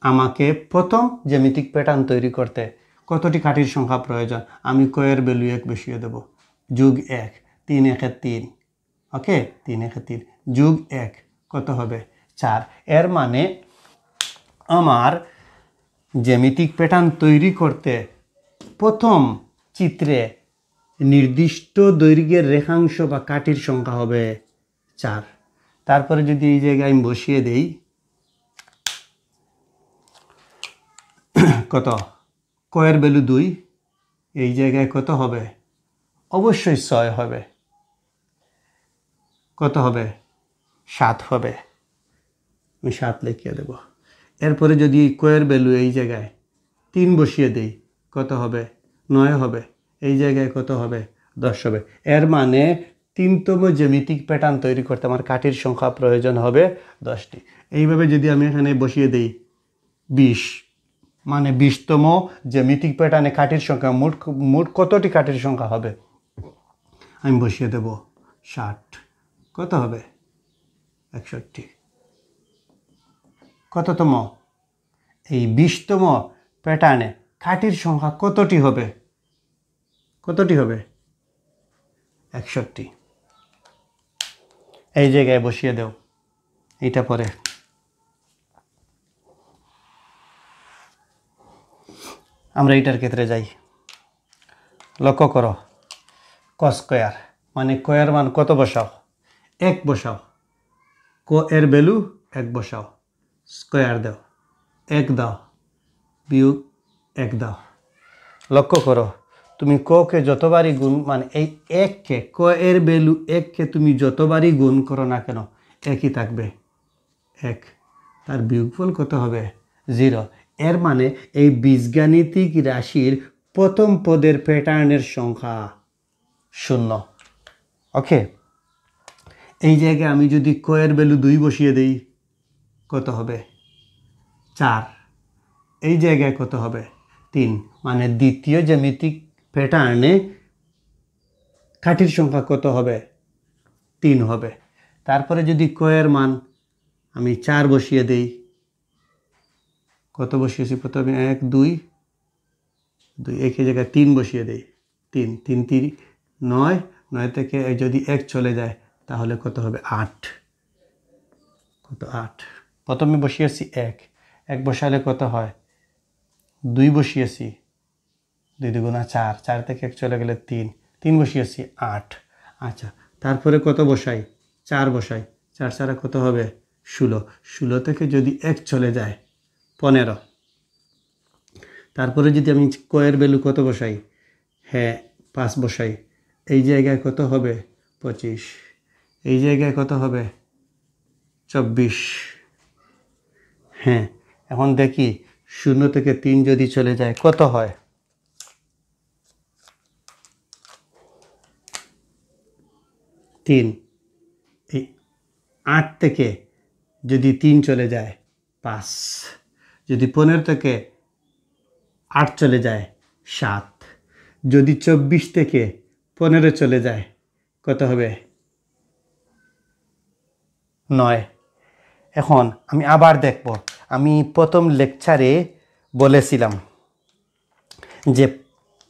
আমাকে প্রথম জ্যামিতিক প্যাটার্ন তৈরি করতে কতটি কাঠির সংখ্যা প্রয়োজন, আমি ক এর ভ্যালু 1 বসিয়ে দেব, যোগ 1, 3 একে 3, ওকে, 3 একে 3 যোগ 1 কত হবে 4। এর মানে আমার জ্যামিতিক প্যাটার্ন তৈরি করতে প্রথম চিত্রে নির্দিষ্ট দৈর্ঘ্যের রেখাংশ বা কাঠির সংখ্যা হবে 4। তারপরে যদি এই জায়গায় আমি বসিয়ে দেই, কত, ক এর ভ্যালু 2, এই জায়গায় কত হবে, অবশ্যই 6 হবে, কত হবে 7 হবে, আমি 7 লিখিয়ে দেব। এরপরে যদি ক এর ভ্যালু এই জায়গায় 3 বসিয়ে দেই, কত হবে 9 হবে, এই জায়গায় কত হবে 10 হবে। এর মানে 3তম জ্যামিতিক প্যাটার্ন তৈরি করতে আমার কাঠির সংখ্যা প্রয়োজন হবে 10টি। এইভাবে যদি আমি এখানে বসিয়ে দেই 20, মানে 20তম জ্যামিতিক প্যাটার্নে কাঠির সংখ্যা মোট কতটি কাঠির সংখ্যা হবে, আমি বসিয়ে দেব 60। কত হবে? 61। কততম? এই 20তম প্যাটার্নে কাঠির সংখ্যা কতটি হবে? কতটি হবে? 61। এই জায়গায় বসিয়ে দাও। এইটা পরে আমরা এইটার ক্ষেত্রে যাই। লক্ষ্য করো, cos স্কয়ার মানে ক এর মান কত বসাও? 1 বসাও। ক এর ভ্যালু 1 বসাও, স্কয়ার দাও, 1 দাও, বিয়োগ 1 দাও। লক্ষ্য করো, তুমি ক কে যতবারই গুণ, মানে এই 1 কে, ক এর ভ্যালু 1 কে তুমি যতবারই গুণ করো না কেন একই থাকবে, 1। তার বিয়োগফল কত হবে? 0। এর মানে এই বীজগাণিতিক রাশির প্রথম পদের প্যাটার্নের সংখ্যা 0। ওকে, এই জায়গায় আমি যদি ক এর ভ্যালু 2 বসিয়ে দেই কত হবে? 4। এই জায়গায় কত হবে? 3। মানে দ্বিতীয় জ্যামিতিক প্যাটার্নে কাঠির সংখ্যা কত হবে? 3 হবে। তারপরে যদি ক এর মান আমি 4 বসিয়ে দেই, কত বসিয়েছি প্রথমে? 1 2 2, একই জায়গায় 3 বসিয়ে দেই, 3 3 3 9, 9 থেকে যদি 1 চলে যায় তাহলে কত হবে? 8। কত? 8। প্রথমে বসিয়েছি 1, 1 বসালে কত হয়? 2 বসিয়েছি, 2 দুগুণা 4, 4 থেকে 1 চলে গেলে 3, 3 বসিয়েছি 8। আচ্ছা, তারপরে কত বসাই? 4 বসাই, 4 ছাড়া কত হবে? 16, 16 থেকে যদি 1 চলে যায় 15। তারপরে যদি আমি ক এর ভ্যালু কত বসাই? হ্যাঁ, 5 বসাই। এই জায়গায় কত হবে? 25। এই জায়গায় কত হবে? 24। হ্যাঁ, এখন দেখি 0 থেকে 3 যদি চলে যায় কত হয়? 3। এই 8 থেকে যদি 3 চলে যায় 5, যদি 15 থেকে 8 চলে যায় 7, যদি 24 থেকে 15 চলে যায় কত হবে? 9। এখন আমি আবার দেখব, আমি প্রথম লেকচারে বলেছিলাম যে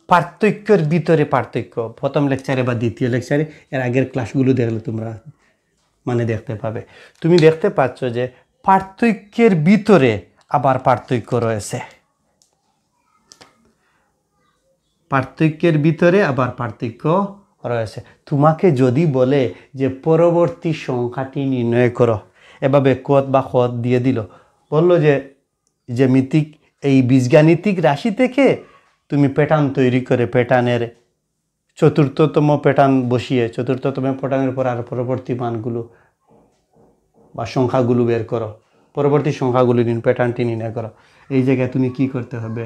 পার্থক্যের ভিতরে পার্থক্য, প্রথম লেকচারে বা দ্বিতীয় লেকচারে, এর আগের ক্লাসগুলো দেখলে তোমরা মানে দেখতে পাবে। তুমি দেখতে পাচ্ছ যে পার্থক্যের ভিতরে আবার পার্থক্য রয়েছে, পার্থক্যের ভিতরে আবার পার্থক্য রয়েছে। তোমাকে যদি বলে যে পরবর্তী সংখ্যাটি নির্ণয় করো, এভাবে কত বা কত দিয়ে দিল, বললো যে জ্যামিতিক এই বীজগাণিতিক রাশি থেকে তুমি প্যাটার্ন তৈরি করে প্যাটার্নের চতুর্থতম প্যাটার্ন বসিয়ে চতুর্থতম প্যাটার্নের পর আর পরবর্তী মানগুলো বা সংখ্যাগুলো বের করো, পরবর্তী সংখ্যাগুলো প্যাটার্নটি নির্ণয় করো। এই জায়গায় তুমি কি করতে হবে?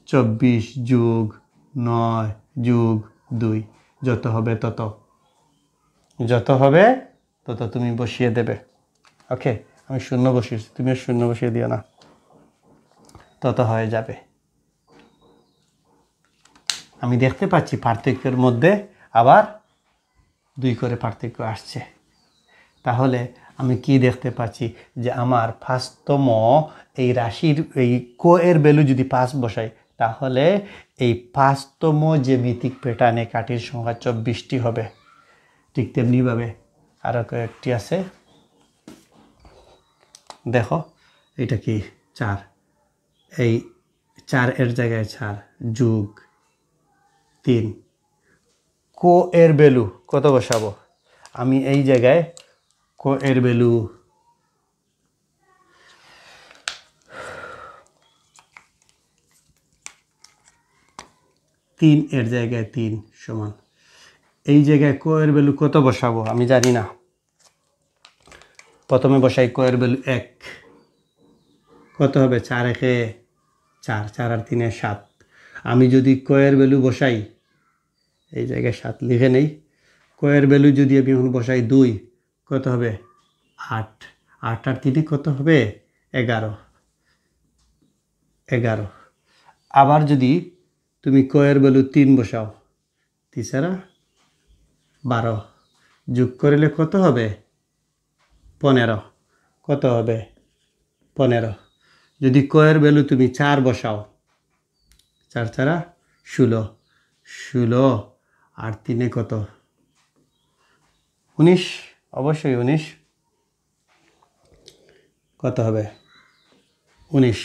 24 যোগ 9 যোগ 2, যত হবে তত, যত হবে তত তুমি বসিয়ে দেবে। ওকে, আমি 0 বসিয়েছি, তুমি 0 বসিয়ে দিও না, তত হয়ে যাবে। আমি দেখতে পাচ্ছি পার্থক্যের মধ্যে আবার 2 করে পার্থক্য আসছে। তাহলে আমি কি দেখতে পাচ্ছি? যে আমার 5তম এই রাশির এই ক এর ভ্যালু যদি 5 বসাই, তাহলে এই 5তম জ্যামিতিক প্যাটার্নে কাঠির সংখ্যা 24টি হবে। ঠিক তেমনিভাবে আরও কয়েকটি আছে, দেখো এটা কি 4, এই 4 এর জায়গায় 4 যোগ 3, ক এর ভ্যালু কত বসাবো? আমি এই জায়গায় ক এর ভ্যালু 3 এর জায়গায় 3 সমান, এই জায়গায় ক এর ভ্যালু কত বসাবো আমি জানি না। প্রথমে বসাই ক এর ভ্যালু 1, কত হবে? 4 একে 4, 4 আর 3 7। আমি যদি ক এর ভ্যালু বসাই, এই জায়গায় 7 লিখে নেই, ক এর ভ্যালু যদি আমি এখন বসাই 2, কত হবে? 8, 8 আর 3 কত হবে? 11, 11। আবার যদি তুমি ক এর ভ্যালু 3 বসাও, 3 ছাড়া 12 যোগ করলে কত হবে 15 কত হবে 15 যদি ক এর ভ্যালু তুমি 4 বসাও 4 ছাড়া 16 16 আর 3 কত 19 অবশ্যই 19 কত হবে 19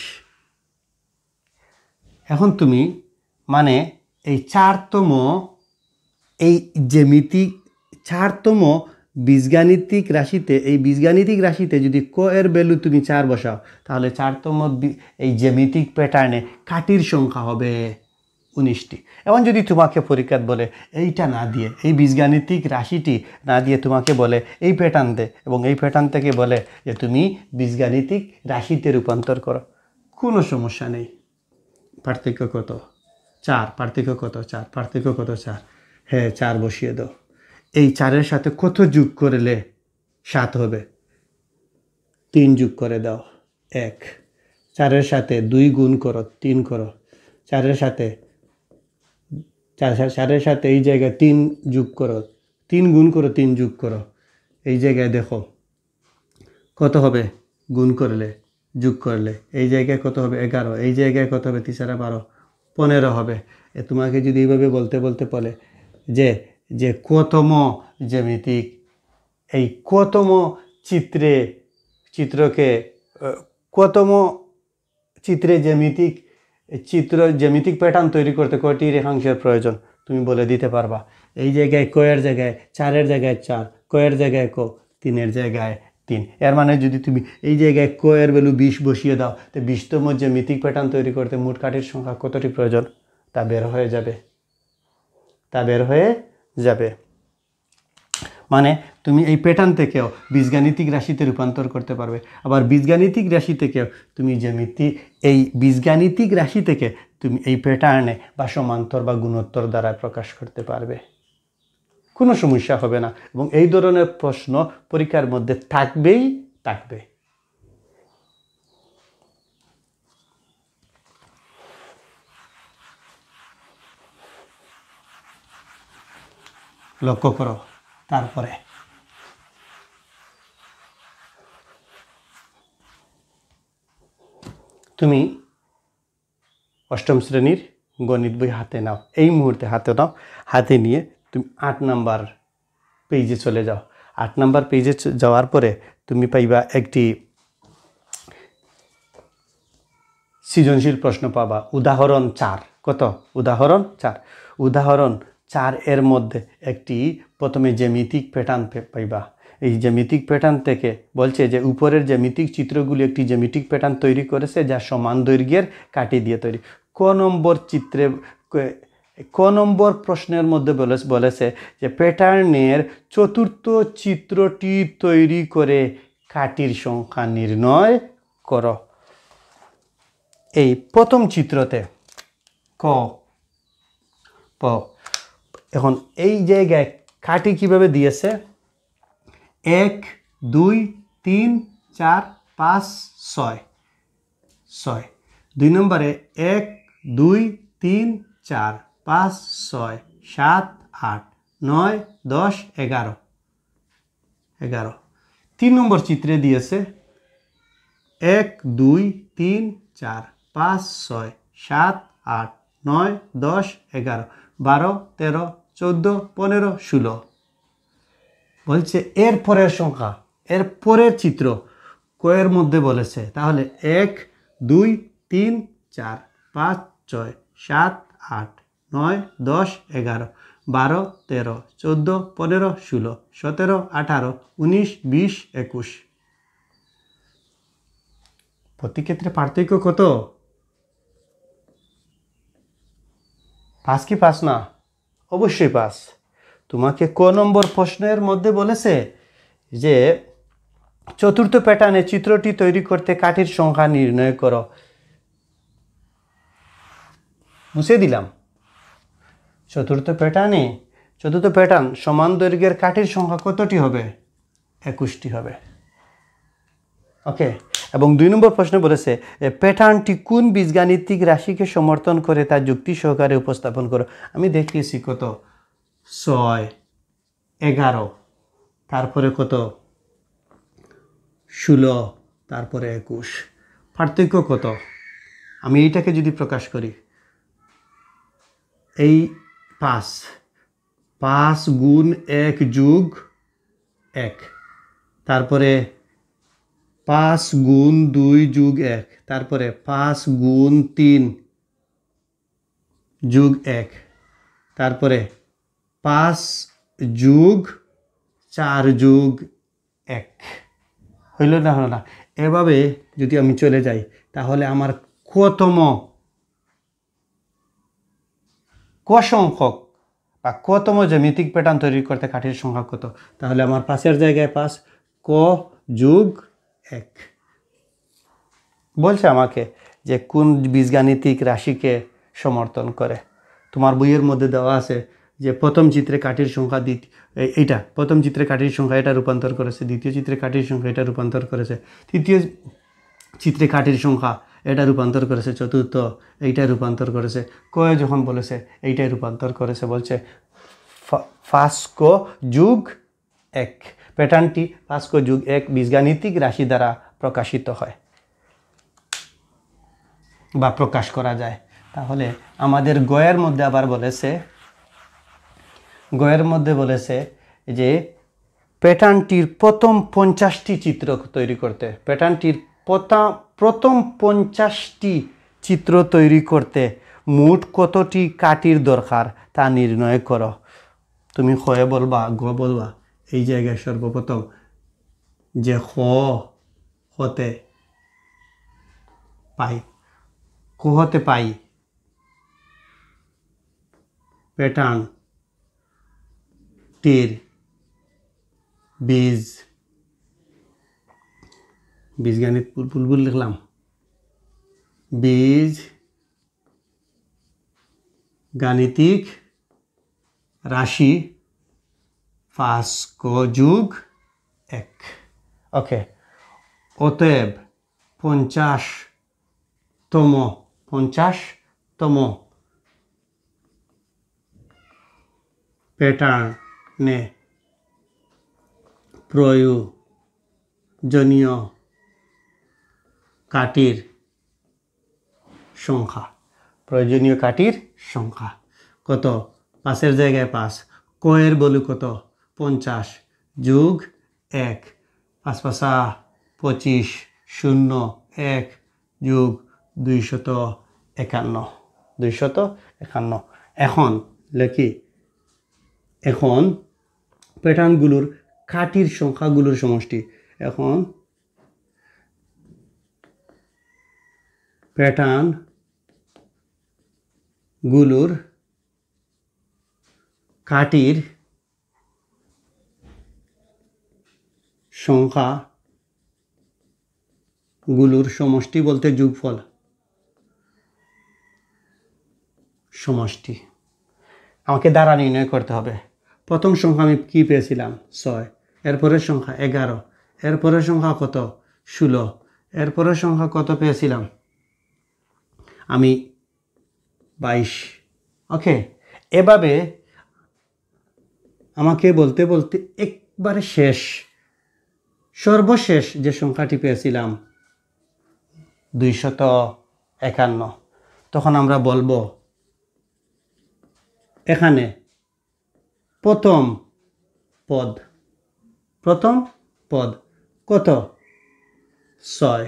এখন তুমি মানে এই 4তম এই জ্যামিতিক 4তম বীজগাণিতিক রাশিতে এই বীজগাণিতিক রাশিতে যদি ক এর ভ্যালু তুমি 4 বসাও তাহলে 4তম এই জ্যামিতিক প্যাটার্নে কাঠির সংখ্যা হবে 19টি। এখন যদি তোমাকে পরীক্ষাত বলে এইটা না দিয়ে এই বীজগাণিতিক রাশিটি না দিয়ে তোমাকে বলে এই প্যাটার্ন দে এবং এই প্যাটার্ন থেকে বলে যে তুমি বীজগাণিতিক রাশিতে রূপান্তর করো, কোনো সমস্যা নেই। পার্থক্য কত 4, পার্থক্য কত 4, পার্থক্য কত 4, হ্যাঁ 4 বসিয়ে দাও। এই 4-এর সাথে কত যোগ করলে 7 হবে 3 যোগ করে দাও 1, 4-এর সাথে 2 গুণ করো 3 করো, 4-এর সাথে 4-এর সাথে এই জায়গায় 3 যোগ করো 3 গুণ করো 3 যোগ করো, এই জায়গায় দেখো কত হবে গুণ করলে যোগ করলে, এই জায়গায় কত হবে 11, এই জায়গায় কত হবে 3 × 12 15 হবে। তোমাকে যদি এইভাবে বলতে বলতে বলে যে যে কতম জ্যামিতিক এই কতম চিত্রকে কতম চিত্রে জ্যামিতিক প্যাটার্ন তৈরি করতে কয়টি রেখাংশের প্রয়োজন তুমি বলে দিতে পারবা। এই জায়গায় ক এর জায়গায় 4-এর জায়গায় 4, ক এর জায়গায় ক, 3-এর জায়গায় 3। এর মানে যদি তুমি এই জায়গায় ক এর ভ্যালু 20 বসিয়ে দাও তো 20তম জ্যামিতিক প্যাটার্ন তৈরি করতে মোট কাঠির সংখ্যা কতটি প্রয়োজন তা বের হয়ে যাবে। মানে তুমি এই প্যাটার্ন থেকেও বীজগাণিতিক রাশিতে রূপান্তর করতে পারবে। আবার বীজগাণিতিক রাশি থেকেও তুমি এই বীজগাণিতিক রাশি থেকে তুমি এই প্যাটার্নে বা সমান্তর বা গুণোত্তর দ্বারা প্রকাশ করতে পারবে, কোনো সমস্যা হবে না। এবং এই ধরনের প্রশ্ন পরীক্ষার মধ্যে থাকবে। লক্ষ্য করো। তারপরে তুমি অষ্টম শ্রেণীর গণিত বই হাতে নাও, এই মুহূর্তে হাতে নিয়ে তুমি 8 নাম্বার পেজে চলে যাও। 8 নাম্বার পেজে যাওয়ার পরে তুমি পাইবা একটি সৃজনশীল প্রশ্ন পাবা, উদাহরণ 4। কত? উদাহরণ 4। উদাহরণ 4 এর মধ্যে একটি প্রথমে জ্যামিতিক প্যাটার্ন পাইবা। এই জ্যামিতিক প্যাটার্ন থেকে বলছে যে উপরের জ্যামিতিক চিত্রগুলি একটি জ্যামিতিক প্যাটার্ন তৈরি করেছে যা সমান দৈর্ঘ্যের কাঠি দিয়ে তৈরি। ক নম্বর প্রশ্নের মধ্যে বলেছে যে প্যাটার্নের চতুর্থ চিত্রটি তৈরি করে কাঠির সংখ্যা নির্ণয় করো। এই প্রথম চিত্রতে এখন এই জায়গায় কাঠি কিভাবে দিয়েছে 1 2 3 4 5 6 2 নম্বরে 1 2 3 4 5 6 7 8 9 10 11 3 নম্বর চিত্রে দিয়েছে 1 2 3 4 5 6 7 8 9 10 11 12 13 14 15 16 বলছে এর পরের সংখ্যা, এর পরের চিত্র কয়ের মধ্যে বলেছে। তাহলে 1 2 3 4 5 6 7 8 9 10 11 12 13 14 15 16 17 18 19 20 21। প্রতি ক্ষেত্রে পার্থক্য কত? 5 কি 5 না? অবশ্যই 5। তোমাকে ক নম্বর প্রশ্নের মধ্যে বলেছে যে চতুর্থ প্যাটার্নে চিত্রটি তৈরি করতে কাঠির সংখ্যা নির্ণয় করো। মুছে দিলাম। চতুর্থ প্যাটার্ন সমান দৈর্ঘ্যের কাঠির সংখ্যা কতটি হবে? 21টি হবে। ওকে। এবং 2 নম্বর প্রশ্ন বলেছে প্যাটার্নটি কোন বীজগাণিতিক রাশিকে সমর্থন করে তা যুক্তি সহকারে উপস্থাপন করো। আমি দেখিয়েছি কত 6 11, তারপরে কত 16, তারপরে 21। পার্থক্য কত? আমি এইটাকে যদি প্রকাশ করি, এই 5 গুণ 1 যোগ 1, তারপরে 5 গুণ 2 যোগ 1, তারপরে 5 গুণ 3 যোগ 1, তারপরে 5 যোগ 4 যোগ 1। হইল না? হলো না? এভাবে যদি আমি চলে যাই তাহলে আমার ক সংখ্যক বা কতম জ্যামিতিক প্যাটার্ন তৈরি করতে কাঠির সংখ্যা কত? তাহলে আমার 5-এর জায়গায় 5, ক যোগ 1। বলছে আমাকে যে কোন বীজগাণিতিক রাশিকে সমর্থন করে। তোমার বইয়ের মধ্যে দেওয়া আছে যে প্রথম চিত্রে কাঠির সংখ্যা এইটা, প্রথম চিত্রে কাঠির সংখ্যা এটা রূপান্তর করেছে, দ্বিতীয় চিত্রে কাঠির সংখ্যা এটা রূপান্তর করেছে, তৃতীয় চিত্রে কাঠির সংখ্যা এটা রূপান্তর করেছে, চতুর্থ এইটা রূপান্তর করেছে, কয়ে যখন বলেছে এইটাই রূপান্তর করেছে, বলছে 5 ক যোগ 1। প্যাটার্নটি 5 ক যোগ 1 বীজগাণিতিক রাশি দ্বারা প্রকাশিত হয় বা প্রকাশ করা যায়। তাহলে আমাদের গয়ের মধ্যে আবার বলেছে যে প্যাটার্নটির প্রথম 50টি চিত্র তৈরি করতে, প্যাটার্নটির প্রথম 50টি চিত্র তৈরি করতে মোট কতটি কাঠির দরকার তা নির্ণয় করো। তুমি খয়ে বলবা, গ বলবা। এই জায়গায় সর্বপ্রথম যে হতে পাই প্যাটার্নটির বীজগাণিত ভুল লিখলাম, বীজগাণিতিক রাশি 5 ক যোগ 1। ওকে, অতএব 50তম প্যাটার্নে প্রয়োজনীয় কাঠির সংখ্যা কত? 5-এর জায়গায় 5, কয়ের বলু কত? 50 যোগ 1, 5 5 25, 0 1 যোগ 251। এখন লেখি, এখন প্যাটার্নগুলোর কাঠির সংখ্যাগুলোর সমষ্টি। এখন প্যাটার্নগুলোর কাঠির সংখ্যাগুলোর সমষ্টি বলতে যোগফল, সমষ্টি আমাকে দ্বারা নির্ণয় করতে হবে। প্রথম সংখ্যা আমি কি পেয়েছিলাম? 6, এরপরের সংখ্যা 11, এরপরের সংখ্যা কত? 16, এরপরের সংখ্যা কত পেয়েছিলাম আমি? 22। ওকে, এভাবে আমাকে বলতে বলতে একবারে সর্বশেষ যে সংখ্যাটি পেয়েছিলাম 251। তখন আমরা বলবো এখানে প্রথম পদ কত? 6।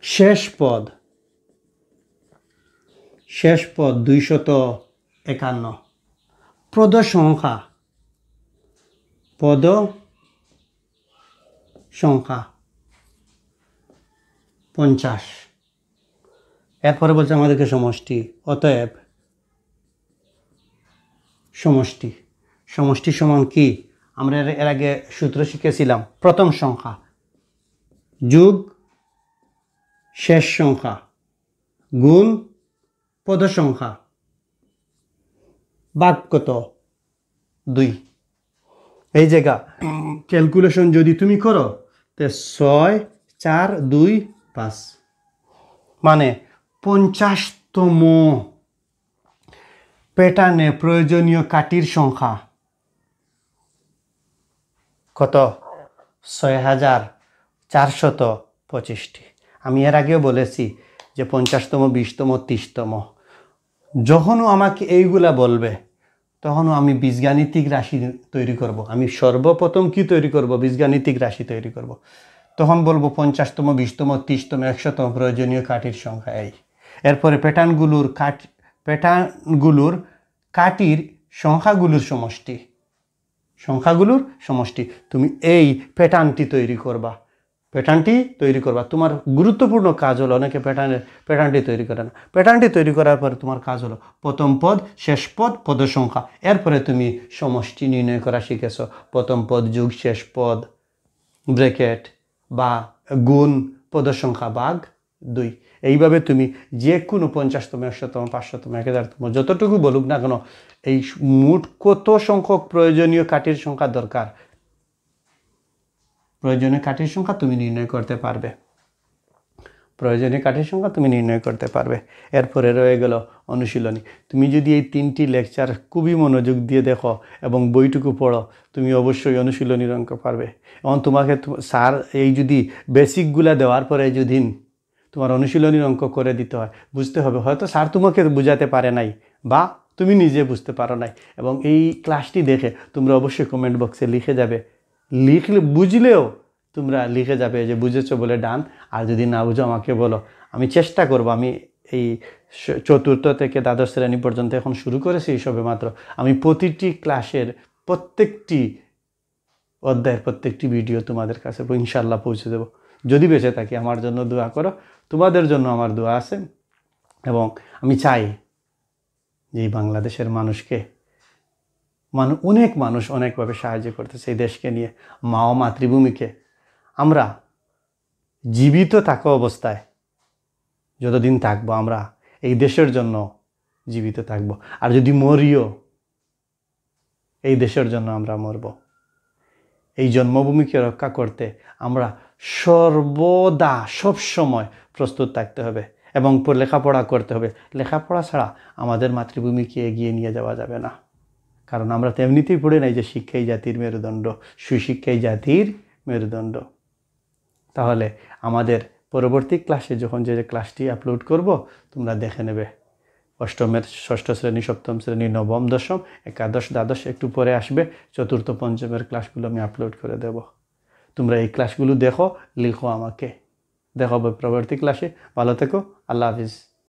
শেষ পদ 251। পদ সংখ্যা 50। এরপরে বলছে আমাদেরকে সমষ্টি। অতএব সমষ্টি সমান কি? আমরা এর আগে সূত্র শিখেছিলাম, প্রথম সংখ্যা যোগ শেষ সংখ্যা গুণ পদ সংখ্যা ভাগ কত? 2। এই জায়গা ক্যালকুলেশন যদি তুমি করো তে 6 4 2 5, মানে 50তম প্যাটার্নে প্রয়োজনীয় কাঠির সংখ্যা কত? 6425টি। আমি এর আগেও বলেছি যে 50তম, 20তম, 30তম যখনও আমাকে এইগুলা বলবে তখনও আমি বীজগাণিতিক রাশি তৈরি করব। আমি সর্বপ্রথম কি তৈরি করব? বীজগাণিতিক রাশি তৈরি করব। তখন বলবো 50তম, 20তম, 30তম, 100তম প্রয়োজনীয় কাঠির সংখ্যা এই। এরপরে প্যাটার্নগুলোর কাঠির সংখ্যাগুলোর সমষ্টি তুমি এই প্যাটার্নটি তৈরি করবা। তোমার গুরুত্বপূর্ণ কাজ হলো, অনেকে প্যাটার্নটি তৈরি করে না। প্যাটার্নটি তৈরি করার পরে তোমার কাজ হলো প্রথম পদ, শেষ পদ, পদ সংখ্যা। এরপরে তুমি সমষ্টি নির্ণয় করা শিখেছ। প্রথম পদ যোগ শেষ পদ ব্র্যাকেট বা গুণ পদ সংখ্যা ভাগ 2। এইভাবে তুমি যে কোনো 50তম, 100তম, 500তম, 1000তম যতটুকু বলুক না কেন, এই মোট কত সংখ্যক প্রয়োজনীয় কাঠির সংখ্যা দরকার, প্রয়োজনীয় কাঠির সংখ্যা তুমি নির্ণয় করতে পারবে। এরপরে রয়ে গেল অনুশীলনী। তুমি যদি এই 3টি লেকচার খুবই মনোযোগ দিয়ে দেখো এবং বইটুকু পড়ো, তুমি অবশ্যই অনুশীলনীর অঙ্ক পারবে। এবং তোমাকে স্যার এই যদি বেসিকগুলা দেওয়ার পরে যদি তোমার অনুশীলনীর অঙ্ক করে দিতে হয়, বুঝতে হবে হয়তো স্যার তোমাকে বুঝাতে পারে নাই বা তুমি নিজে বুঝতে পারো নাই। এবং এই ক্লাসটি দেখে তোমরা অবশ্যই কমেন্ট বক্সে লিখে যাবে। বুঝলেও তোমরা লিখে যাবে যে বুঝেছো বলে ডান, আর যদি না বুঝো আমাকে বলো। আমি চেষ্টা করব, আমি এই 4র্থ থেকে দ্বাদশ শ্রেণী পর্যন্ত এখন শুরু করেছি সবে মাত্র। আমি প্রতিটি ক্লাসের প্রত্যেকটি অধ্যায়ের প্রত্যেকটি ভিডিও তোমাদের কাছে ইনশাল্লাহ পৌঁছে দেব। যদি বেঁচে থাকি আমার জন্য দোয়া করো, তোমাদের জন্য আমার দোয়া আছে। এবং আমি চাই যে বাংলাদেশের মানুষকে অনেক মানুষ অনেকভাবে সাহায্য করতেছে এই দেশকে নিয়ে, মা ও মাতৃভূমিকে। আমরা জীবিত থাকা অবস্থায় যতদিন থাকবো আমরা এই দেশের জন্য জীবিত থাকব, আর যদি মরিও এই দেশের জন্য আমরা মরব। এই জন্মভূমিকে রক্ষা করতে আমরা সর্বদা সবসময় প্রস্তুত থাকতে হবে এবং লেখাপড়া করতে হবে। লেখাপড়া ছাড়া আমাদের মাতৃভূমিকে এগিয়ে নিয়ে যাওয়া যাবে না, কারণ আমরা তেমনিতেই পড়ে নাই যে শিক্ষাই জাতির মেরুদণ্ড, সুশিক্ষাই জাতির মেরুদণ্ড। তাহলে আমাদের পরবর্তী ক্লাসে যখন যে ক্লাসটি আপলোড করব তোমরা দেখে নেবে। অষ্টমের 6ষ্ঠ শ্রেণী, 7ম শ্রেণী, 9ম, 10ম, একাদশ, দ্বাদশ একটু পরে আসবে। 4র্থ, 5মের ক্লাসগুলো আমি আপলোড করে দেব। তোমরা এই ক্লাসগুলো দেখো, লিখো আমাকে। দেখা হবে পরবর্তী ক্লাসে। ভালো থেকো। আল্লাহ হাফিজ।